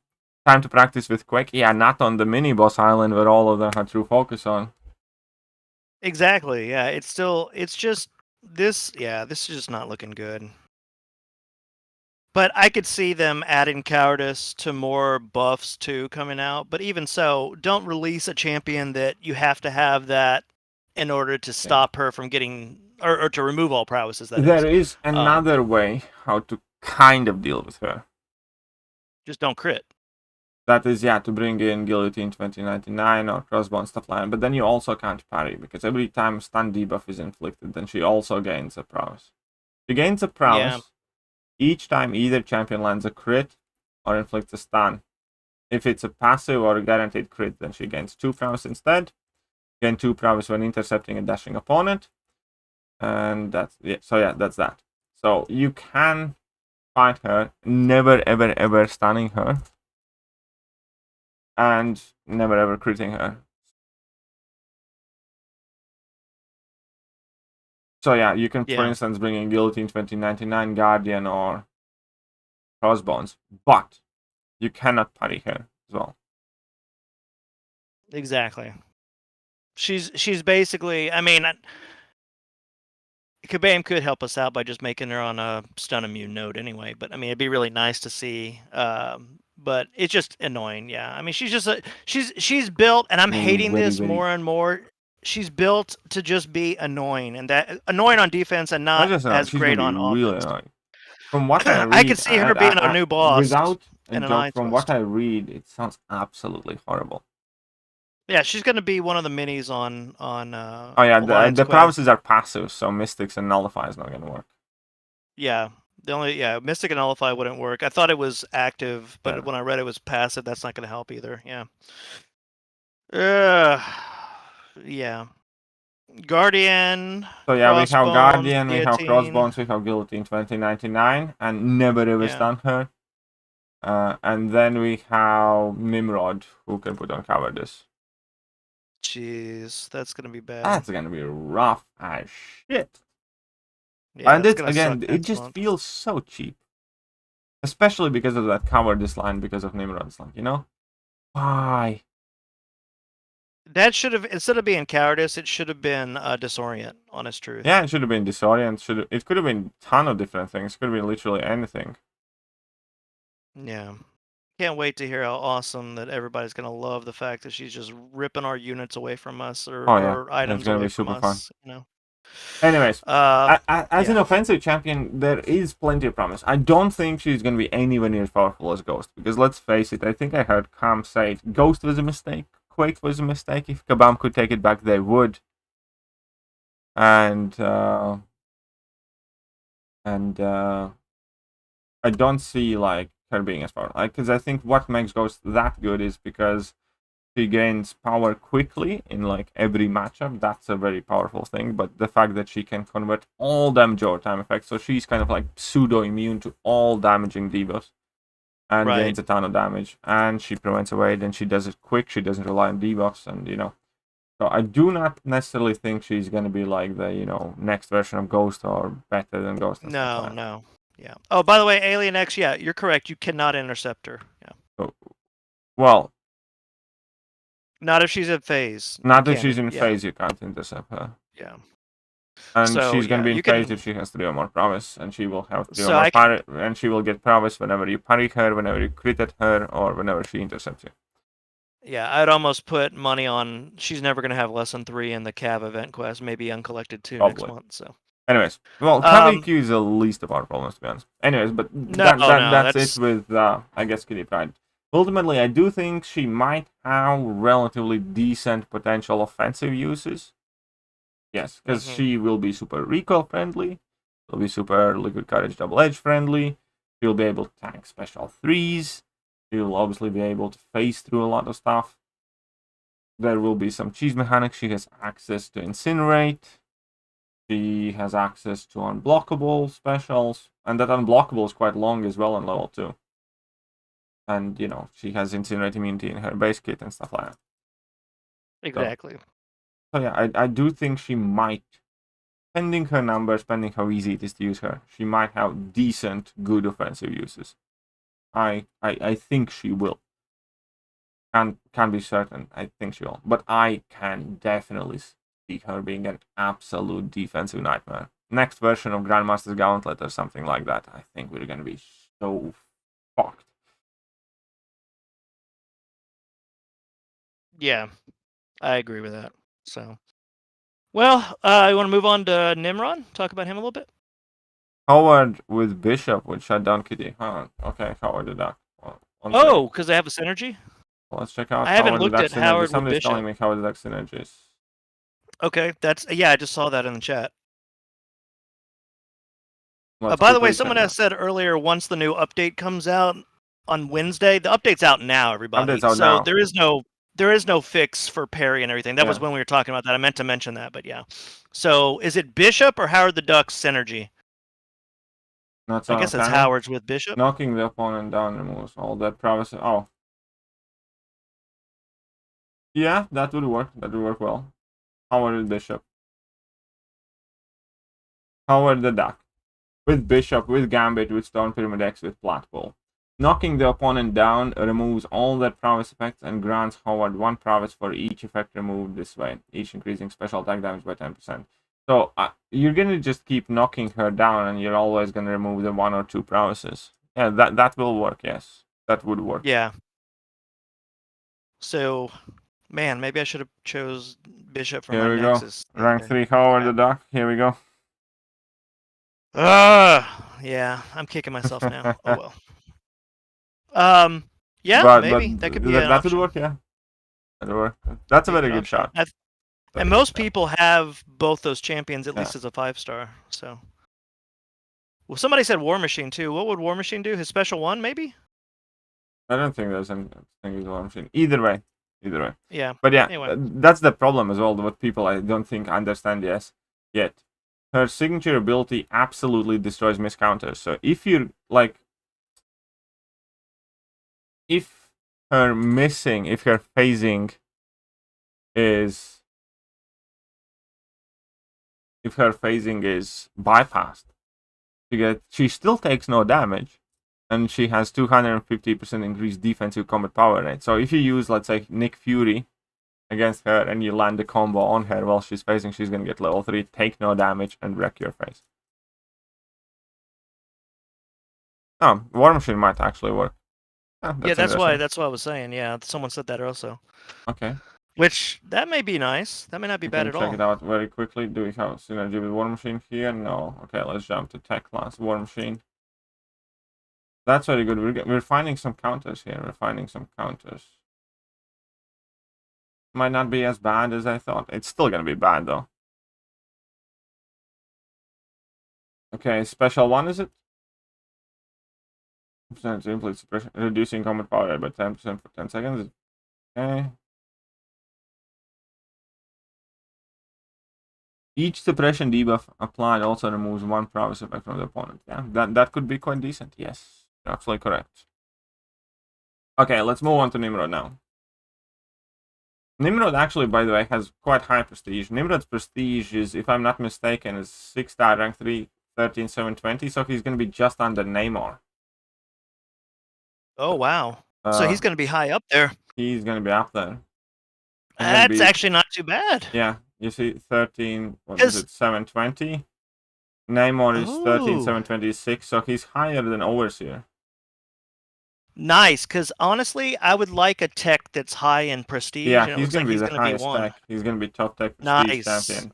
Time to practice with Quake? Yeah, not on the mini-boss island where all of them had true focus on. Exactly, yeah. It's just this is just not looking good. But I could see them adding cowardice to more buffs too coming out. But even so, don't release a champion that you have to have that in order to stop her from getting or to remove all prowesses. There is another way how to kind of deal with her. Just don't crit. That is, to bring in Guillotine 2099 or Crossbow and stuff like that. But then you also can't parry, because every time stun debuff is inflicted, then she also gains a prowess. She gains a prowess each time either champion lands a crit or inflicts a stun. If it's a passive or a guaranteed crit, then she gains 2 prowess instead. Gain 2 prowess when intercepting a dashing opponent. And that's that. So you can fight her, never ever ever stunning her. And never ever critting her. So you can, for instance, bring in Guillotine 2099, Guardian, or Crossbones, but you cannot parry her as well. Exactly. She's basically, I mean, Kabam could help us out by just making her on a stun immune node anyway, but I mean, it'd be really nice to see. But it's just annoying, I mean, she's built, and I'm hating this more and more. She's built to just be annoying, and that annoying on defense and not as great on offense. Really annoying. From what I read, I could see her being a new boss. Without a joke, from what I read, it sounds absolutely horrible. Yeah, she's going to be one of the minis on the prowesses are passive, so Mystics and Nullify is not going to work. Yeah, The only Mystic and Nullify wouldn't work. I thought it was active, but Yeah. when I read it was passive, that's not going to help either. Yeah. Yeah. Guardian. So yeah, we have Crossbones, Guardian, we have Guillotine. Crossbones, we have Guillotine 2099, and never ever stun her. And then we have Nimrod, who can put on cover this. Jeez, that's gonna be bad. That's gonna be rough as shit. Yeah, And it's again, it just feels so cheap, especially because of that cover this line, because of Nimrod's line. You know, why? That should have, instead of being cowardice, it should have been disorient. Honest truth. Yeah, it should have been disorient. It could have been a ton of different things. It could have been literally anything. Yeah. Can't wait to hear how awesome that everybody's gonna love the fact that she's just ripping our units away from us, or items it's gonna away be from super us. fun. You know. Anyways, as yeah. an offensive champion, there is plenty of promise. I don't think she's going to be anywhere near as powerful as Ghost, because let's face it, I think I heard Cam say it, Ghost was a mistake, Quake was a mistake. If Kabam could take it back, they would. And I don't see like her being as powerful, because I think what makes Ghost that good is because she gains power quickly in like every matchup. That's a very powerful thing. But the fact that she can convert all damage over time effects, so she's kind of like pseudo immune to all damaging debuffs, and gains a ton of damage, and she prevents evade, and she does it quick. She doesn't rely on debuffs, and so I do not necessarily think she's gonna be like the next version of Ghost or better than Ghost. No. Yeah. Oh, by the way, Alien X. Yeah, you're correct. You cannot intercept her. Yeah. So, well. Not if she's in phase. Not if she's in phase, you can't intercept her. Yeah. And she's going to be in phase if she has 3 or more prowess, and she will have 3 or more parry, and she will get prowess whenever you parry her, whenever you crit at her, or whenever she intercepts you. Yeah, I'd almost put money on she's never going to have less than 3 in the Cav event quest, maybe Uncollected 2 next month. So. Anyways, well, Cav EQ is the least of our problems, to be honest. Anyways, but that's it with, I guess, Kitty Pride. Ultimately, I do think she might have relatively decent potential offensive uses. Yes, because she will be super recoil friendly. She'll be super Liquid Courage Double Edge friendly. She'll be able to tank special 3s. She'll obviously be able to phase through a lot of stuff. There will be some cheese mechanics. She has access to Incinerate. She has access to unblockable specials. And that unblockable is quite long as well on level 2. And, she has Incinerate immunity in her base kit and stuff like that. Exactly. So yeah, I do think she might, pending her numbers, pending how easy it is to use her, she might have decent, good offensive uses. I think she will. Can't be certain. I think she will. But I can definitely see her being an absolute defensive nightmare. Next version of Grandmaster's Gauntlet or something like that, I think we're going to be so fucked. Yeah, I agree with that. So, well, you want to move on to Nimrod? Talk about him a little bit? Howard with Bishop would shut down Kitty. Okay, Howard did that. Well, because they have a synergy? Well, let's check out. I haven't looked at Howard with Somebody's Bishop. telling me Howard Deck synergies. Okay, I just saw that in the chat. By the way, someone has said earlier, once the new update comes out on Wednesday, the update's out now, everybody. Update's out now. There is no fix for parry and everything. That was when we were talking about that. I meant to mention that, but yeah. So is it Bishop or Howard the Duck's synergy? I guess it's Howard's with Bishop. Knocking the opponent down removes all that prowess. Oh. Yeah, that would work. That would work well. Howard with Bishop. Howard the Duck. With Bishop, with Gambit, with Stone Pyramid X, with Blackpool. Knocking the opponent down removes all their prowess effects and grants Howard 1 prowess for each effect removed this way, each increasing special attack damage by 10%. So you're going to just keep knocking her down, and you're always going to remove the 1 or 2 prowesses. Yeah, that will work, yes. That would work. Yeah. So, man, maybe I should have chose Bishop for my Nexus. Here we go. Rank 3 Howard the Duck. Here we go. Yeah, I'm kicking myself now. Oh, well. Yeah, maybe that could be that would work. Yeah, that would work. That's a very good shot. And most people have both those champions at least as a 5-star. So Well, somebody said War Machine too. What would War Machine do? His special one, maybe? I don't think there's anything with War Machine. Either way. Yeah. But yeah, Anyway. that's the problem as well. What people I don't think understand yet. Her signature ability absolutely destroys miscounters. So if you like, if her phasing is bypassed, she still takes no damage, and she has 250% increased defensive combat power rate. So if you use, let's say, Nick Fury against her and you land the combo on her while she's phasing, she's gonna get level 3, take no damage, and wreck your face. Oh, War Machine might actually work. That's why I was saying. Yeah, someone said that also. Okay. Which, that may be nice. That may not be bad at all. Check it out very quickly. Do we have synergy with War Machine here? No. Okay, let's jump to tech class War Machine. That's very good. We're finding some counters here. Might not be as bad as I thought. It's still gonna be bad though. Okay, special one is it? Inflict suppression, reducing combat power rate by 10% for 10 seconds. Okay. Each suppression debuff applied also removes one prowess effect from the opponent. Yeah, that could be quite decent. Yes, you're absolutely correct. Okay, let's move on to Nimrod now. Nimrod actually, by the way, has quite high prestige. Nimrod's prestige is, if I'm not mistaken, is 6-star, rank 3, 13,720, so he's going to be just under Namor. Oh, wow. So he's going to be high up there. He's going to be up there. That's actually not too bad. Yeah, you see 720? Namor is 13,726, so he's higher than Overseer. Nice, because honestly, I would like a tech that's high in prestige. Yeah, he's going to be the highest tech. He's going to be top tech prestige champion.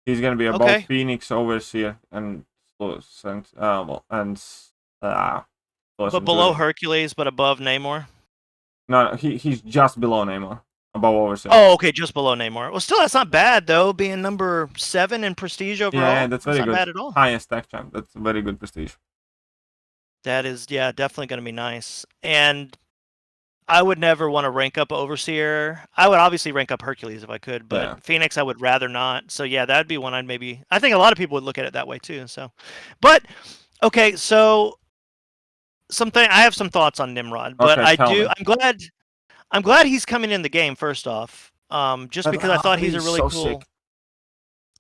He's going to be above Phoenix, Overseer, and but below Hercules, but above Namor? No, he's just below Namor. Above Overseer. Oh, okay, just below Namor. Well, still, that's not bad, though, being number 7 in prestige overall. Yeah, that's very good. Not bad at all. Highest tech champ. That's very good prestige. That is, yeah, definitely going to be nice. And I would never want to rank up Overseer. I would obviously rank up Hercules if I could, but Phoenix I would rather not. So, yeah, that'd be one I'd maybe... I think a lot of people would look at it that way, too. So, but, okay, so... I have some thoughts on Nimrod, but I'm glad he's coming in the game. First off, just because I thought he's a really cool.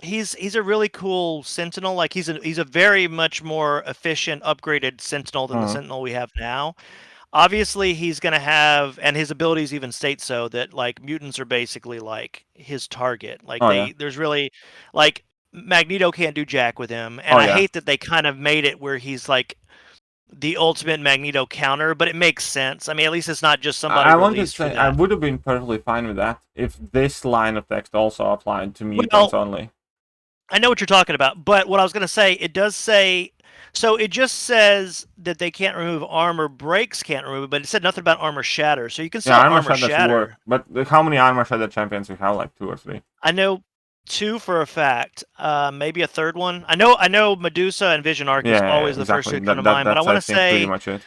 He's a really cool Sentinel. Like he's a very much more efficient, upgraded Sentinel than the Sentinel we have now. Obviously, he's gonna have, and his abilities even state so, that like mutants are basically like his target. Like there's really like Magneto can't do jack with him, and I hate that they kind of made it where he's like the ultimate Magneto counter, but it makes sense. I mean, at least it's not just somebody. I want to say I would have been perfectly fine with that if this line of text also applied to mutants only. I know what you're talking about, but what I was going to say, it does say, so it just says that they can't remove armor breaks, can't remove it, but it said nothing about armor shatter. So you can still armor shatter. But how many armor shatter champions we have? Like 2 or 3. I know 2 for a fact. Maybe a third one. I know Medusa and Vision Arc is always the first to come to mind, but I want to say pretty much it.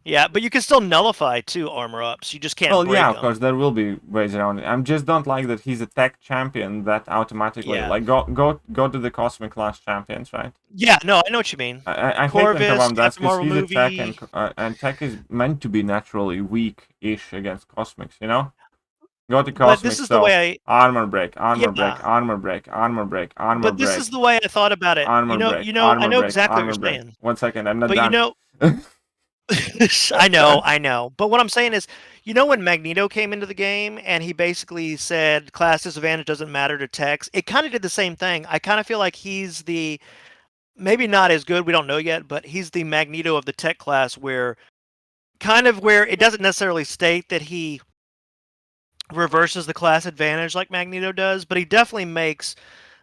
Yeah, but you can still nullify 2 armor ups. You just can't break yeah, them. Of course, there will be ways around it. I just don't like that he's a tech champion that automatically like go to the cosmic class champions, right? Yeah, no, I know what you mean. I hate when Kavam does because he's a tech and tech is meant to be naturally weak-ish against cosmics, you know? Go to cosmic. But this is the way armor break, armor break, armor break, armor break, armor break. But this is the way I thought about it. Armor break, I know exactly what you're saying. 1 second, I'm not done. I know. But what I'm saying is, when Magneto came into the game and he basically said class disadvantage doesn't matter to techs, it kind of did the same thing. I kind of feel like he's maybe not as good, we don't know yet, but he's the Magneto of the tech class where it doesn't necessarily state that he reverses the class advantage like Magneto does, but he definitely makes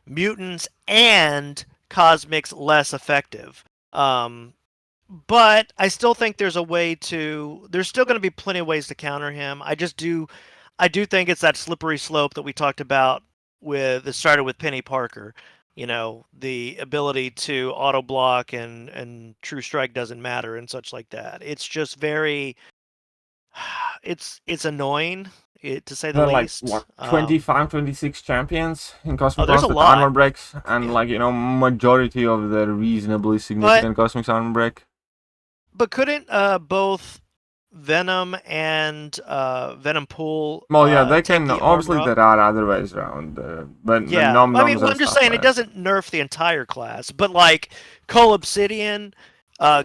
mutants and cosmics less effective. But I still think there's still going to be plenty of ways to counter him. I do think it's that slippery slope that we talked about it started with Penny Parker. you know, the ability to auto block and true strike doesn't matter and such like that. It's just very, it's annoying, to say the There are like least. what 25, 26 champions in Cosmic there's Wars a with lot. armor breaks, and Yeah. like majority of the reasonably significant Cosmic armor break. But couldn't both Venom and Venom Pool? Well, yeah, they take can. the Obviously, armor up? there are other ways around. But Yeah, nom I mean, noms well, and I'm just stuff saying like it that. doesn't nerf the entire class, but like Cole Obsidian,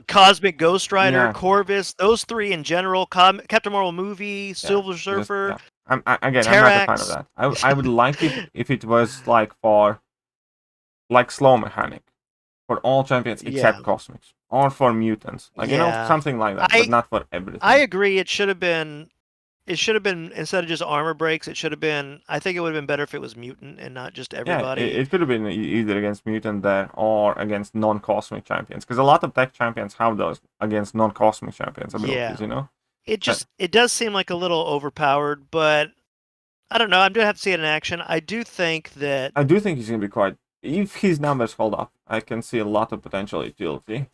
Cosmic Ghost Rider, Yeah. Corvus, those three in general, Captain Marvel movie, Silver Surfer, I'm not a fan of Terrax. that. I would like if it was like for like slow mechanic for all champions except Yeah. Cosmics, or for mutants, like Yeah. something like that, but not for everything. I agree. It should have been. It should have been, instead of just armor breaks, it should have been. I think it would have been better if it was mutant and not just everybody. Yeah, it could have been either against mutant there or against non-cosmic champions, because a lot of tech champions have those against non-cosmic champions abilities. You know. It does seem like a little overpowered, but I don't know. I'm gonna have to see it in action. I do think he's gonna be quite. If his numbers hold up, I can see a lot of potential utility.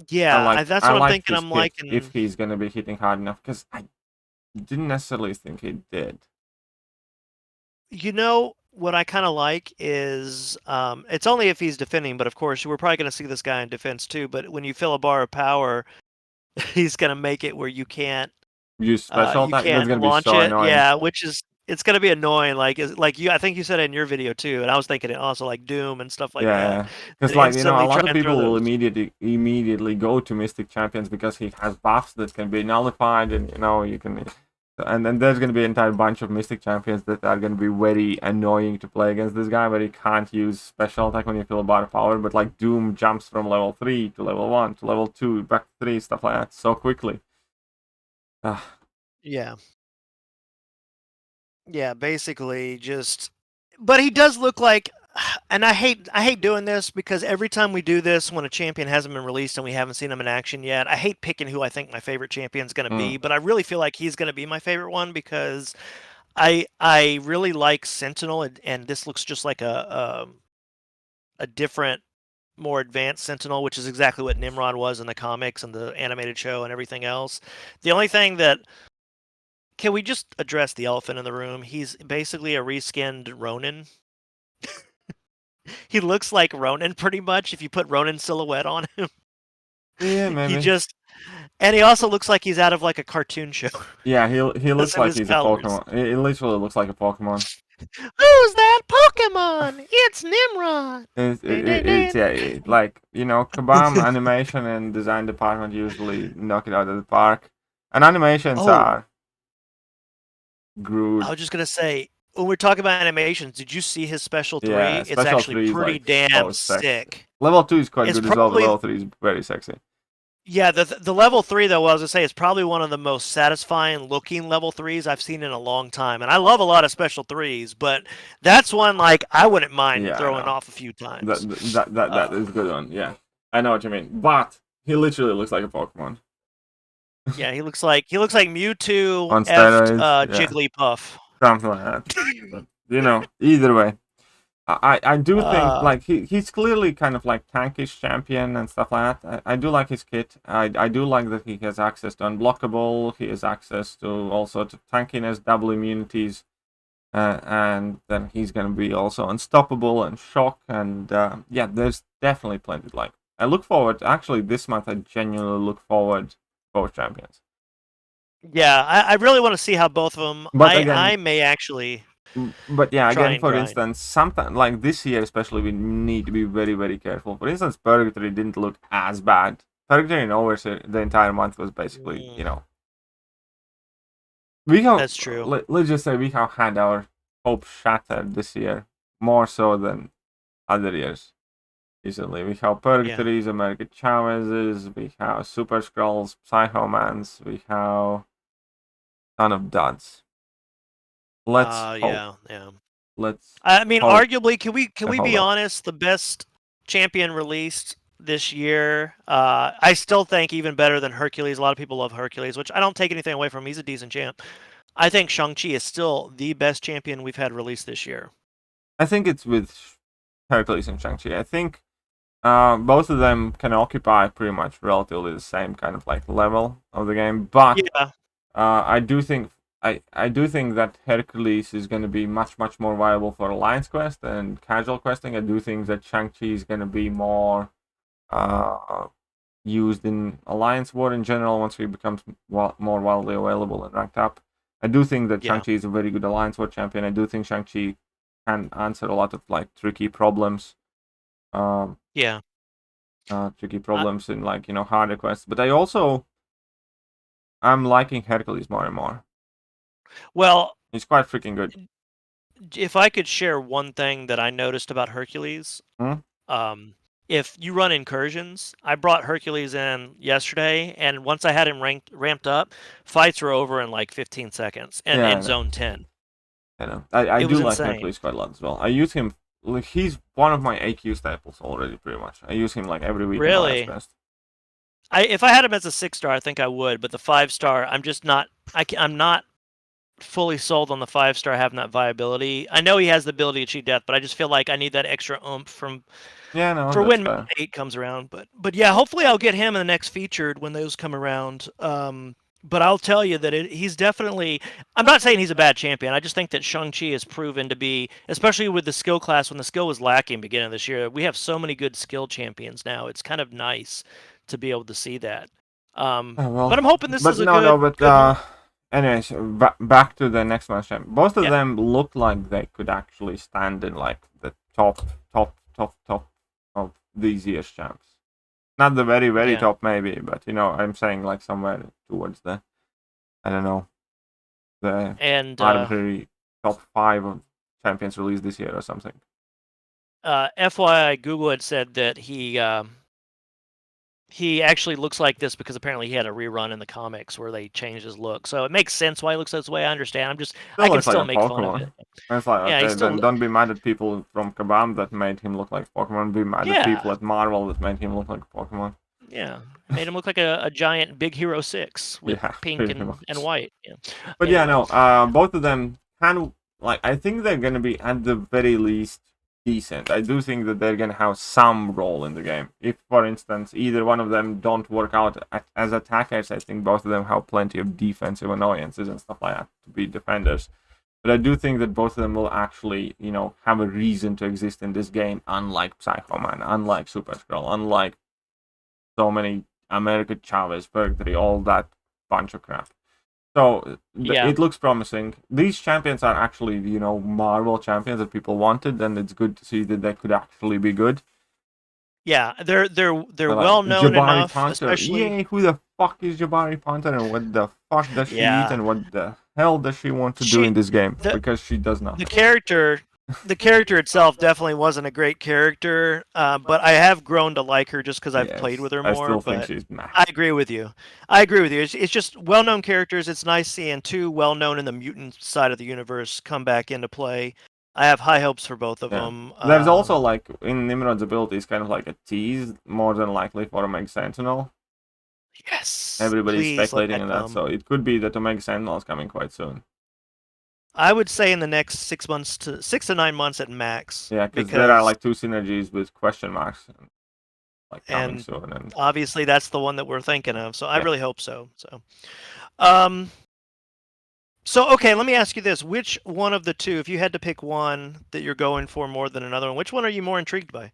Yeah, that's what I'm thinking. I'm liking if he's gonna be hitting hard enough, because I didn't necessarily think he did. You know what I kind of like is it's only if he's defending, but of course we're probably going to see this guy in defense too. But when you fill a bar of power, he's going to make it where you can't use special attack. That's going to be so annoying. Yeah, it's going to be annoying. Like I think you said it in your video too, and I was thinking it also like Doom and stuff like that. Because like a lot of people will immediately go to Mystic Champions because he has buffs that can be nullified, and you can. And then there's going to be an entire bunch of Mystic Champions that are going to be very annoying to play against this guy, where he can't use special attack when you fill a bar of power, but like Doom jumps from level 3 to level 1 to level 2, back to 3, stuff like that, so quickly. Yeah. Yeah, basically just... But he does look like... And I hate doing this, because every time we do this when a champion hasn't been released and we haven't seen him in action yet, I hate picking who I think my favorite champion's going to be, but I really feel like he's going to be my favorite one, because I really like Sentinel, and this looks just like a different, more advanced Sentinel, which is exactly what Nimrod was in the comics and the animated show and everything else. The only thing that... Can we just address the elephant in the room? He's basically a reskinned Ronin. He looks like Ronin pretty much if you put Ronin silhouette on him. Yeah, maybe. And he also looks like he's out of like a cartoon show. Yeah, he looks like he's colors. A Pokemon. It literally looks like a Pokemon. Who's that Pokemon? It's Nimrod. It's like Kabam animation and design department usually knock it out of the park, and animations are good. I was just gonna say, when we're talking about animations, did you see his special 3? Yeah, it's actually pretty damn sick. Level 2 is quite good as well, but level 3 is very sexy. Yeah, the level 3, though, I was going to say, is probably one of the most satisfying looking level 3s I've seen in a long time. And I love a lot of special 3s, but that's one, like, I wouldn't mind throwing off a few times. That is a good one, yeah. I know what you mean. But he literally looks like a Pokemon. Yeah, he looks like Mewtwo on steroids, Jigglypuff. Something like that. But, either way. I do think like he's clearly kind of like tankish champion and stuff like that. I do like his kit. I do like that he has access to unblockable. He has access to also to tankiness, double immunities, and then he's gonna be also unstoppable and shock. And yeah, there's definitely plenty. Like I look forward. Actually, this month I genuinely look forward to both champions. Yeah, I really want to see how both of them. But again, I may actually. But yeah, again, for instance, sometimes like this year especially, we need to be very, very careful. For instance, Purgatory didn't look as bad. Purgatory and Overseer the entire month was basically, we have. That's true. Let's just say we have had our hopes shattered this year more so than other years. Recently, we have Purgatories, American Chavezes, we have Super Skrulls, Psychomans, we have ton of duds. Let's hope. Yeah. Let's. I mean, hope. Arguably, can we be honest? The best champion released this year, I still think even better than Hercules. A lot of people love Hercules, which I don't take anything away from him. He's a decent champ. I think Shang-Chi is still the best champion we've had released this year. I think it's with Hercules and Shang-Chi. I think both of them can occupy pretty much relatively the same kind of like level of the game, but Yeah. I do think that Hercules is going to be much more viable for Alliance quest and casual questing. I do think that Shang-Chi is going to be more used in Alliance War in general once he becomes more widely available and ranked up. I do think that Shang-Chi is a very good Alliance War champion. I do think Shang-Chi can answer a lot of like tricky problems. Tricky problems in like, you know, harder quests. But I'm liking Hercules more and more. Well, he's quite freaking good. If I could share one thing that I noticed about Hercules, if you run incursions, I brought Hercules in yesterday, and once I had him ramped up, fights were over in like 15 seconds, and in zone 10. I know. I do like Hercules quite a lot as well. I use him. Like, he's one of my AQ staples already, pretty much. I use him like every week. Really? If I had him as a 6-star, I think I would, but the 5-star, I'm just not. I'm not fully sold on the 5-star having that viability. I know he has the ability to cheat death, but I just feel like I need that extra oomph for when 8 comes around. But yeah, hopefully I'll get him in the next featured when those come around. But I'll tell you that he's definitely. I'm not saying he's a bad champion. I just think that Shang-Chi has proven to be, especially with the skill class when the skill was lacking beginning of this year. We have so many good skill champions now. It's kind of nice to be able to see that. But I'm hoping this is a good. Anyways, back to the next match. Both of them look like they could actually stand in like the top of these year's champs. Not the very top maybe, but you know, I'm saying like somewhere towards the, I don't know, the arbitrary top 5 of champions released this year or something. FYI, Google had said that he actually looks like this because apparently he had a rerun in the comics where they changed his look. So it makes sense why he looks this way. I understand. I can still make fun of it. It's like, okay, then don't be mad at people from Kabam that made him look like Pokemon. Be mad at people at Marvel that made him look like Pokemon. Yeah, made him look like a giant Big Hero 6 with pink and white. Yeah. But both of them I think they're going to be at the very least decent. I do think that they're going to have some role in the game. If, for instance, either one of them don't work out as attackers, I think both of them have plenty of defensive annoyances and stuff like that to be defenders. But I do think that both of them will actually, you know, have a reason to exist in this game, unlike Psycho Man, unlike Super Skrull, unlike so many America Chavez, Berg3, all that bunch of crap. So it looks promising. These champions are actually, you know, Marvel champions that people wanted, and it's good to see that they could actually be good. Yeah, they're well known enough. Punter. Especially, who the fuck is Jabari Punter, and what the fuck does she eat, and what the hell does she want to do in this game? Because she does not. The character itself definitely wasn't a great character, but I have grown to like her just because I've played with her more. I still think she's mad. I agree with you. It's just well-known characters. It's nice seeing 2 well-known in the mutant side of the universe come back into play. I have high hopes for both of them. There's also, like, in Nimrod's ability, it's kind of like a tease, more than likely, for Omega Sentinel. Yes. Everybody's speculating on that, so it cool. Be that Omega Sentinel is coming quite soon. I would say in the next 6 to 9 months at max. Yeah, because there are like 2 synergies with question marks, like coming soon. And obviously, that's the one that we're thinking of. So I really hope so. So okay, let me ask you this: which one of the 2, if you had to pick one that you're going for more than another one, which one are you more intrigued by?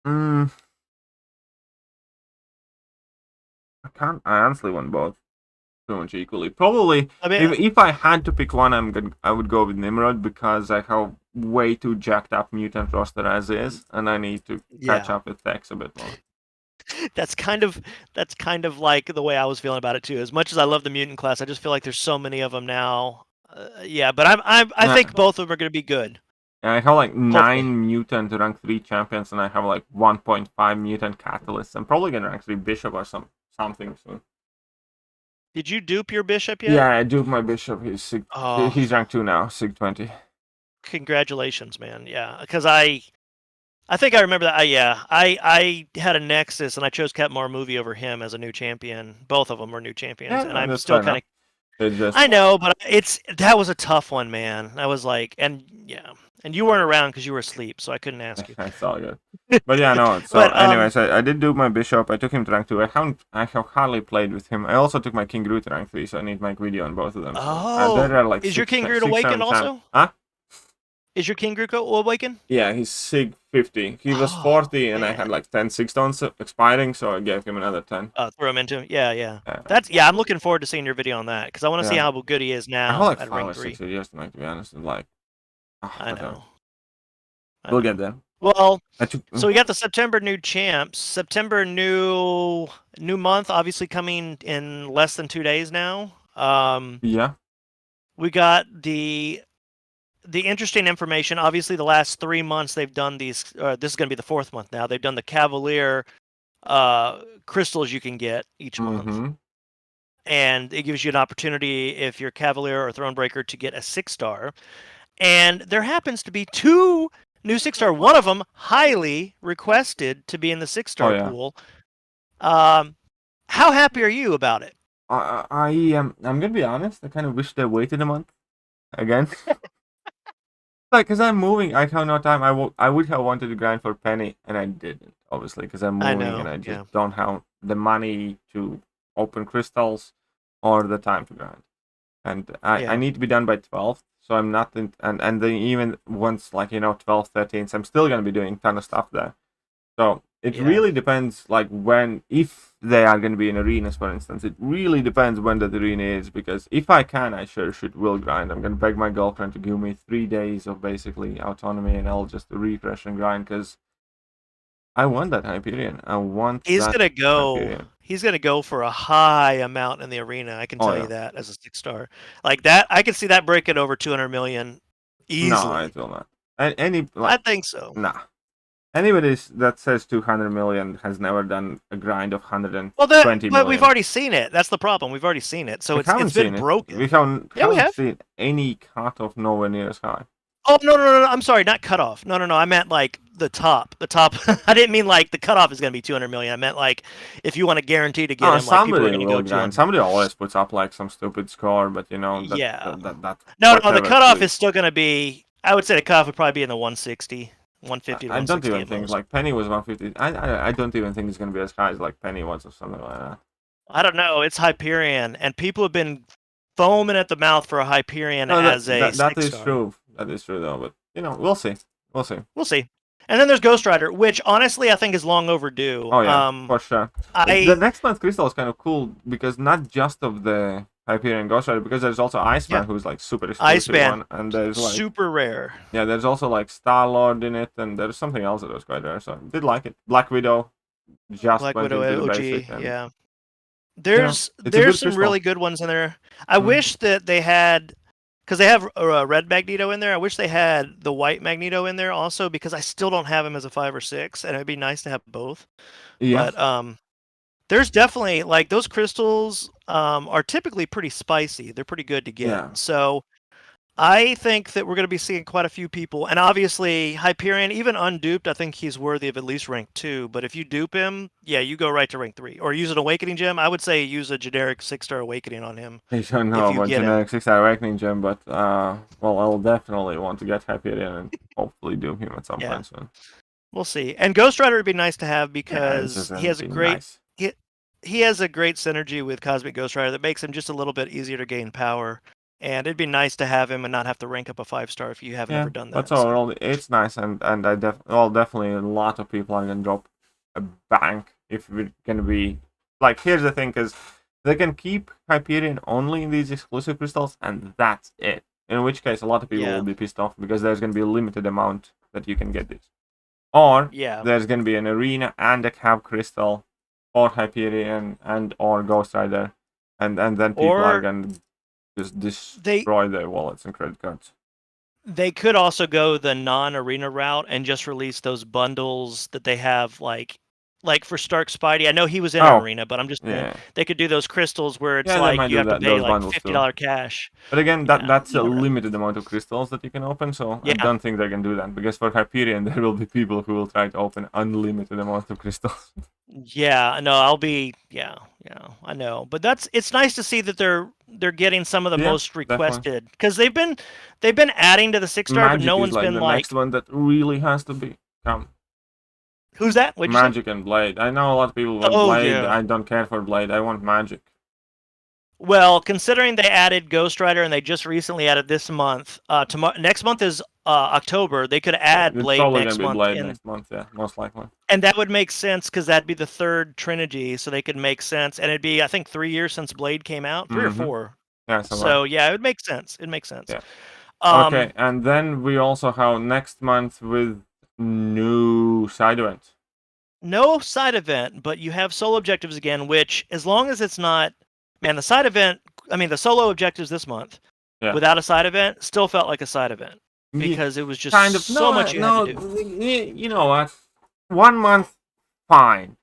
I honestly want both. Pretty much equally. Probably, if I had to pick one, I would go with Nimrod because I have way too jacked up mutant roster as is, and I need to catch up with Thex a bit more. That's kind of like the way I was feeling about it too. As much as I love the mutant class, I just feel like there's so many of them now. But I think both of them are going to be good. Yeah, I have like 9 mutant rank 3 champions, and I have like 1.5 mutant catalysts. I'm probably going to rank 3 bishop or something soon. Did you dupe your bishop yet? Yeah, I duped my bishop. He's rank 2 now, Sig 20. Congratulations, man. Yeah, because I think I remember that. I had a Nexus, and I chose Captain Movie over him as a new champion. Both of them are new champions, and I'm still kind of. I know, but that was a tough one, man. I was like, and And you weren't around because you were asleep, so I couldn't ask you. That's all good. But yeah, no. So, anyways, I did do my bishop. I took him to rank 2. I have hardly played with him. I also took my King Groot to rank 3, so I need to make video on both of them. Oh, there are like is your King Groot awakened also? Huh? Is your King Groot awakened? Yeah, he's Sig 50. He was 40, and I had like 10 Sig stones expiring, so I gave him another 10. Throw him into him. Yeah. I'm looking forward to seeing your video on that because I want to see how good he is now. I have like at 5 or rank 6 3. videos tonight, to be honest. Like, I know. We'll get there. Well, so we got the September new champs. September new month, obviously coming in less than 2 days now. Yeah. We got the interesting information. Obviously, the last 3 months they've done these. This is going to be the 4th month now. They've done the Cavalier crystals you can get each month, and it gives you an opportunity if you're Cavalier or Thronebreaker to get a 6-star. And there happens to be 2 new 6-star. One of them highly requested to be in the 6-star pool. How happy are you about it? I'm gonna be honest. I kind of wish they waited a month again. Like, cause I'm moving. I have no time. I would have wanted to grind for Penny, and I didn't. Obviously, because I'm moving and I just don't have the money to open crystals or the time to grind. And I need to be done by 12th. So I'm not in, and then even once, like, 12th, 13th, I'm still going to be doing a ton of stuff there. So it really depends, like, if they are going to be in arenas, for instance. It really depends when that arena is, because if I can, I will grind. I'm going to beg my girlfriend to give me 3 days of basically autonomy, and I'll just refresh and grind, because I want that Hyperion. I want He's that gonna go. Hyperion. He's gonna go for a high amount in the arena. I can tell you that as a 6-star. Like that, I can see that breaking over 200 million easily. No, it will not. I think so. Nah. Anybody that says 200 million has never done a grind of 120 million. But we've already seen it. That's the problem. We've already seen it. So it's been broken. We haven't seen any cutoff nowhere near as high. Oh, no. I'm sorry, not cutoff. No. I meant like the top. The top. I didn't mean like the cutoff is going to be 200 million. I meant like if you want to guarantee to get him, like people are going to go grind. Somebody always puts up like some stupid score, but that, No, the cutoff is still going to be, I would say the cutoff would probably be in the 160. 150 to 160. I don't even think like Penny was 150. I don't even think it's going to be as high as like Penny was or something like that. I don't know. It's Hyperion, and people have been foaming at the mouth for a Hyperion as a 6-star. That is true. That is true, though. But we'll see. We'll see. And then there's Ghost Rider, which honestly I think is long overdue. Oh yeah, for sure. The next month crystal is kind of cool because not just of the Hyperion Ghost Rider, because there's also Iceman, who's like super exclusive one, and there's like super rare. Yeah, there's also like Star Lord in it, and there's something else that was quite rare. So I did like it. Black Widow, Black Widow OG, yeah. There's some really good ones in there. I wish that they had, because they have a red Magneto in there. I wish they had the white Magneto in there also, because I still don't have him as a 5 or 6, and it'd be nice to have both. Yeah. But there's definitely, like, those crystals are typically pretty spicy. They're pretty good to get. Yeah. So I think that we're going to be seeing quite a few people. And obviously, Hyperion, even unduped, I think he's worthy of at least rank 2. But if you dupe him, you go right to rank 3. Or use an Awakening Gem. I would say use a generic 6-star Awakening on him. I don't know about generic 6-star Awakening Gem, but I'll definitely want to get Hyperion and hopefully dupe him at some point soon. We'll see. And Ghost Rider would be nice to have because he has a great... Nice. He has a great synergy with Cosmic Ghost Rider that makes him just a little bit easier to gain power. And it'd be nice to have him and not have to rank up a 5-star if you haven't ever done that. That's all. It's nice, and definitely a lot of people are gonna drop a bank if we're gonna be like. Here's the thing, because they can keep Hyperion only in these exclusive crystals, and that's it. In which case, a lot of people will be pissed off because there's gonna be a limited amount that you can get this, or there's gonna be an arena and a Cav crystal, or Hyperion and or Ghost Rider, and then people are gonna just destroy their wallets and credit cards. They could also go the non-arena route and just release those bundles that they have, like for Stark Spidey. I know he was in an arena, but I'm just they could do those crystals where it's like you have to pay like $50 cash. But again, that's a limited amount of crystals that you can open, so I don't think they can do that, because for Hyperion there will be people who will try to open unlimited amounts of crystals. Yeah, no, I'll be Yeah, I know, but it's nice to see that they're getting some of the most requested because they've been adding to the 6-star, but no one's like been the like next one that really has to be come. Who's that? What'd you say? Magic and Blade. I know a lot of people want Blade. Yeah. I don't care for Blade. I want Magic. Well, considering they added Ghost Rider and they just recently added this month, next month is October. They could add Blade next month. Blade next month, yeah, most likely. And that would make sense because that'd be the third trilogy, so they could make sense. And it'd be, I think, 3 years since Blade came out, 3 or 4. Yeah, so yeah, it would make sense. It makes sense. Yeah. Okay, and then we also have next month with new side event. No side event, but you have solo objectives again, which as long as it's not, man, the side event, I mean, the solo objectives this month without a side event still felt like a side event because it was just kind of so much you had to do. You know what? 1 month, fine.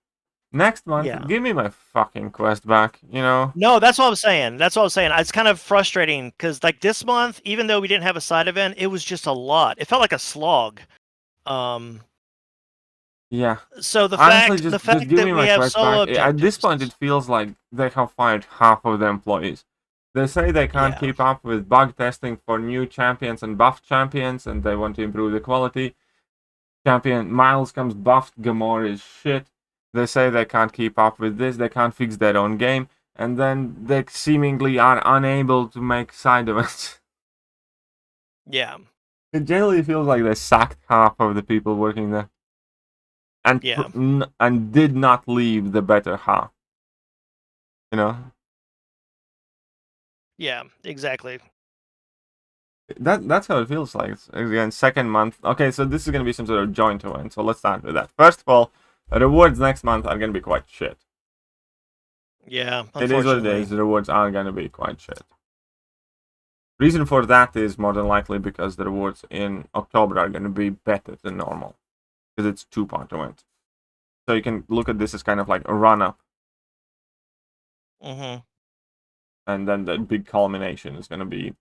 Next month, give me my fucking quest back, you know? No, that's what I was saying. It's kind of frustrating because, like, this month, even though we didn't have a side event, it was just a lot. It felt like a slog. Yeah. So the Honestly, fact that we have solo objectives... At this point, it feels like they have fired half of the employees. They say they can't keep up with bug testing for new champions and buffed champions, and they want to improve the quality. Champion Miles comes buffed, Gamora is shit. They say they can't keep up with this, they can't fix their own game, and then they seemingly are unable to make side events. Yeah. It generally feels like they sacked half of the people working there. And did not leave the better half. You know? Yeah, exactly. That's how it feels like. Again, second month. Okay, so this is going to be some sort of joint event, so let's start with that. First of all, rewards next month are going to be quite shit. Yeah, it is what it is. The rewards are going to be quite shit. Reason for that is more than likely because the rewards in October are going to be better than normal. Because it's 2-part event. So you can look at this as kind of like a run-up. Mm-hmm. And then the big culmination is going to be in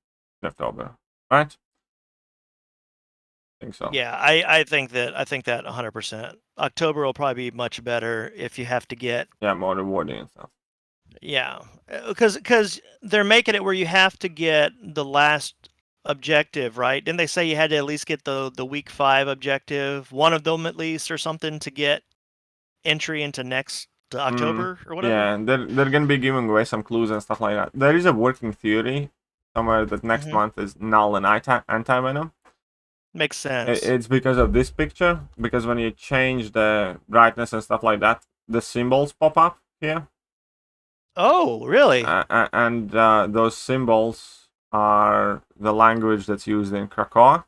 October. Right? I think so. Yeah, I think that 100%. October will probably be much better if you have to get... Yeah, more rewarding and stuff. Yeah, because they're making it where you have to get the last objective, right? Didn't they say you had to at least get the week 5 objective, one of them at least, or something to get entry into next October or whatever? Yeah, they're going to be giving away some clues and stuff like that. There is a working theory somewhere that next month is null and anti-venom. Makes sense. It's because of this picture, because when you change the brightness and stuff like that, the symbols pop up here. Oh, really? And those symbols are the language that's used in Krakoa.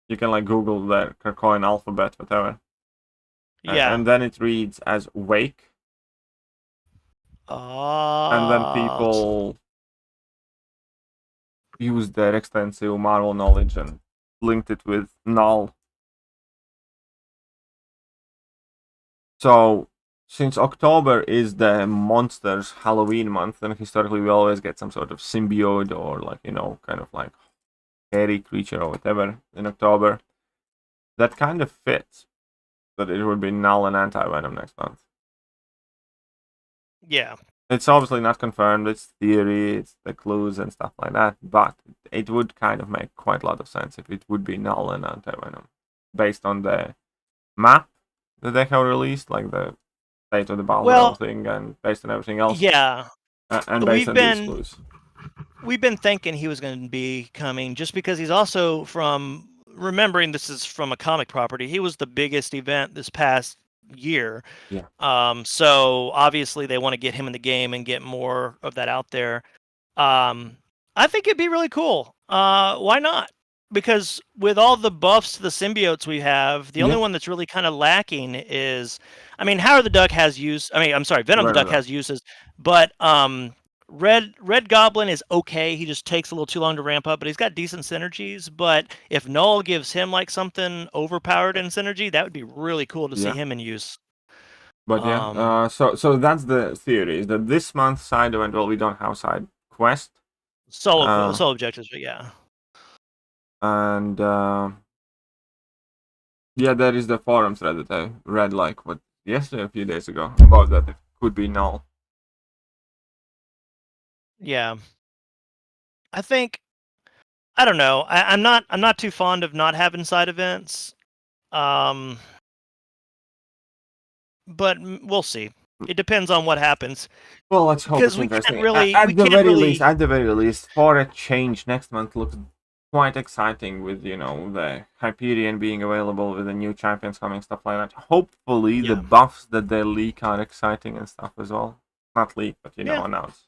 You can like Google the Krakoan alphabet, whatever. Yeah. And then it reads as wake. And then people use their extensive Marvel knowledge and linked it with null. So, since October is the monsters Halloween month, and historically we always get some sort of symbiote or like, you know, kind of like hairy creature or whatever in October, that kind of fits that it would be null and anti-venom next month. Yeah. It's obviously not confirmed, it's theory, it's the clues and stuff like that, but it would kind of make quite a lot of sense if it would be null and anti-venom. Based on the map that they have released, like the state of the battle thing, and based on everything else. Yeah. And based on these clues. We've been thinking he was going to be coming just because he's also from, remembering this is from a comic property, he was the biggest event this past year. Yeah. So obviously they want to get him in the game and get more of that out there. I think it'd be really cool. Why not? Because with all the buffs to the symbiotes we have, the only one that's really kind of lacking is, I mean, Howard the Duck has use. I mean, I'm sorry, Venom the Duck has uses, but Red Goblin is okay. He just takes a little too long to ramp up, but he's got decent synergies. But if Null gives him like something overpowered in synergy, that would be really cool to see him in use. But so that's the theory, is that this month's side event, well, we don't have side quest. Solo objectives, but yeah. And there is the forum thread that I read like yesterday, a few days ago, about that it could be null Yeah. I think I don't know. I'm not too fond of not having side events. But we'll see. It depends on what happens. Well, let's hope it's Because we can't interesting. really, At we the can't very really. least, for a change, next month looks quite exciting with, you know, the Hyperion being available with the new champions coming, stuff like that. Hopefully the Yeah. buffs that they leak are exciting and stuff as well. Not leak, but, you know, Yeah. announce.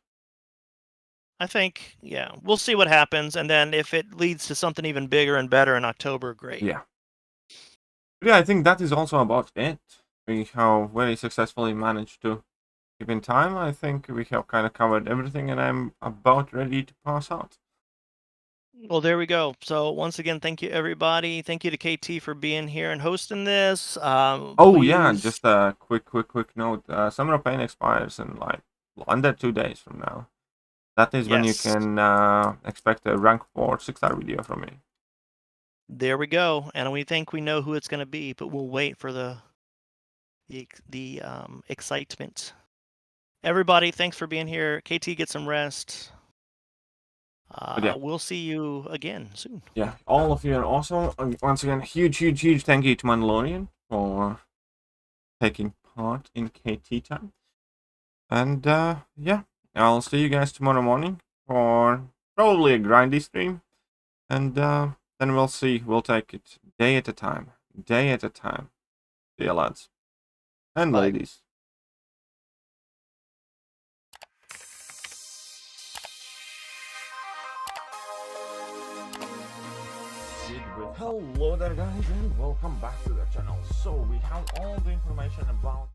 I think, yeah, we'll see what happens, and then if it leads to something even bigger and better in October, great. Yeah. Yeah, I think that is also about it. We have very successfully managed to keep in time. I think we have kind of covered everything, and I'm about ready to pass out. Well, there we go. So once again, thank you everybody. Thank you to KT for being here and hosting this. Oh yeah, please- just a quick note. Summer of Pain expires in like under 2 days from now. That is when you Yes. can expect a rank 4 6-star video from me. There we go. And we think we know who it's going to be, but we'll wait for the excitement. Everybody, thanks for being here. KT, get some rest. Yeah. We'll see you again soon. Yeah, all of you are awesome. Once again, huge thank you to Mandalorian for taking part in KT time. And yeah, I'll see you guys tomorrow morning for probably a grindy stream. And then we'll see. We'll take it day at a time. Day at a time. See you, lads. And Bye. ladies. Hello there guys and welcome back to the channel. So we have all the information about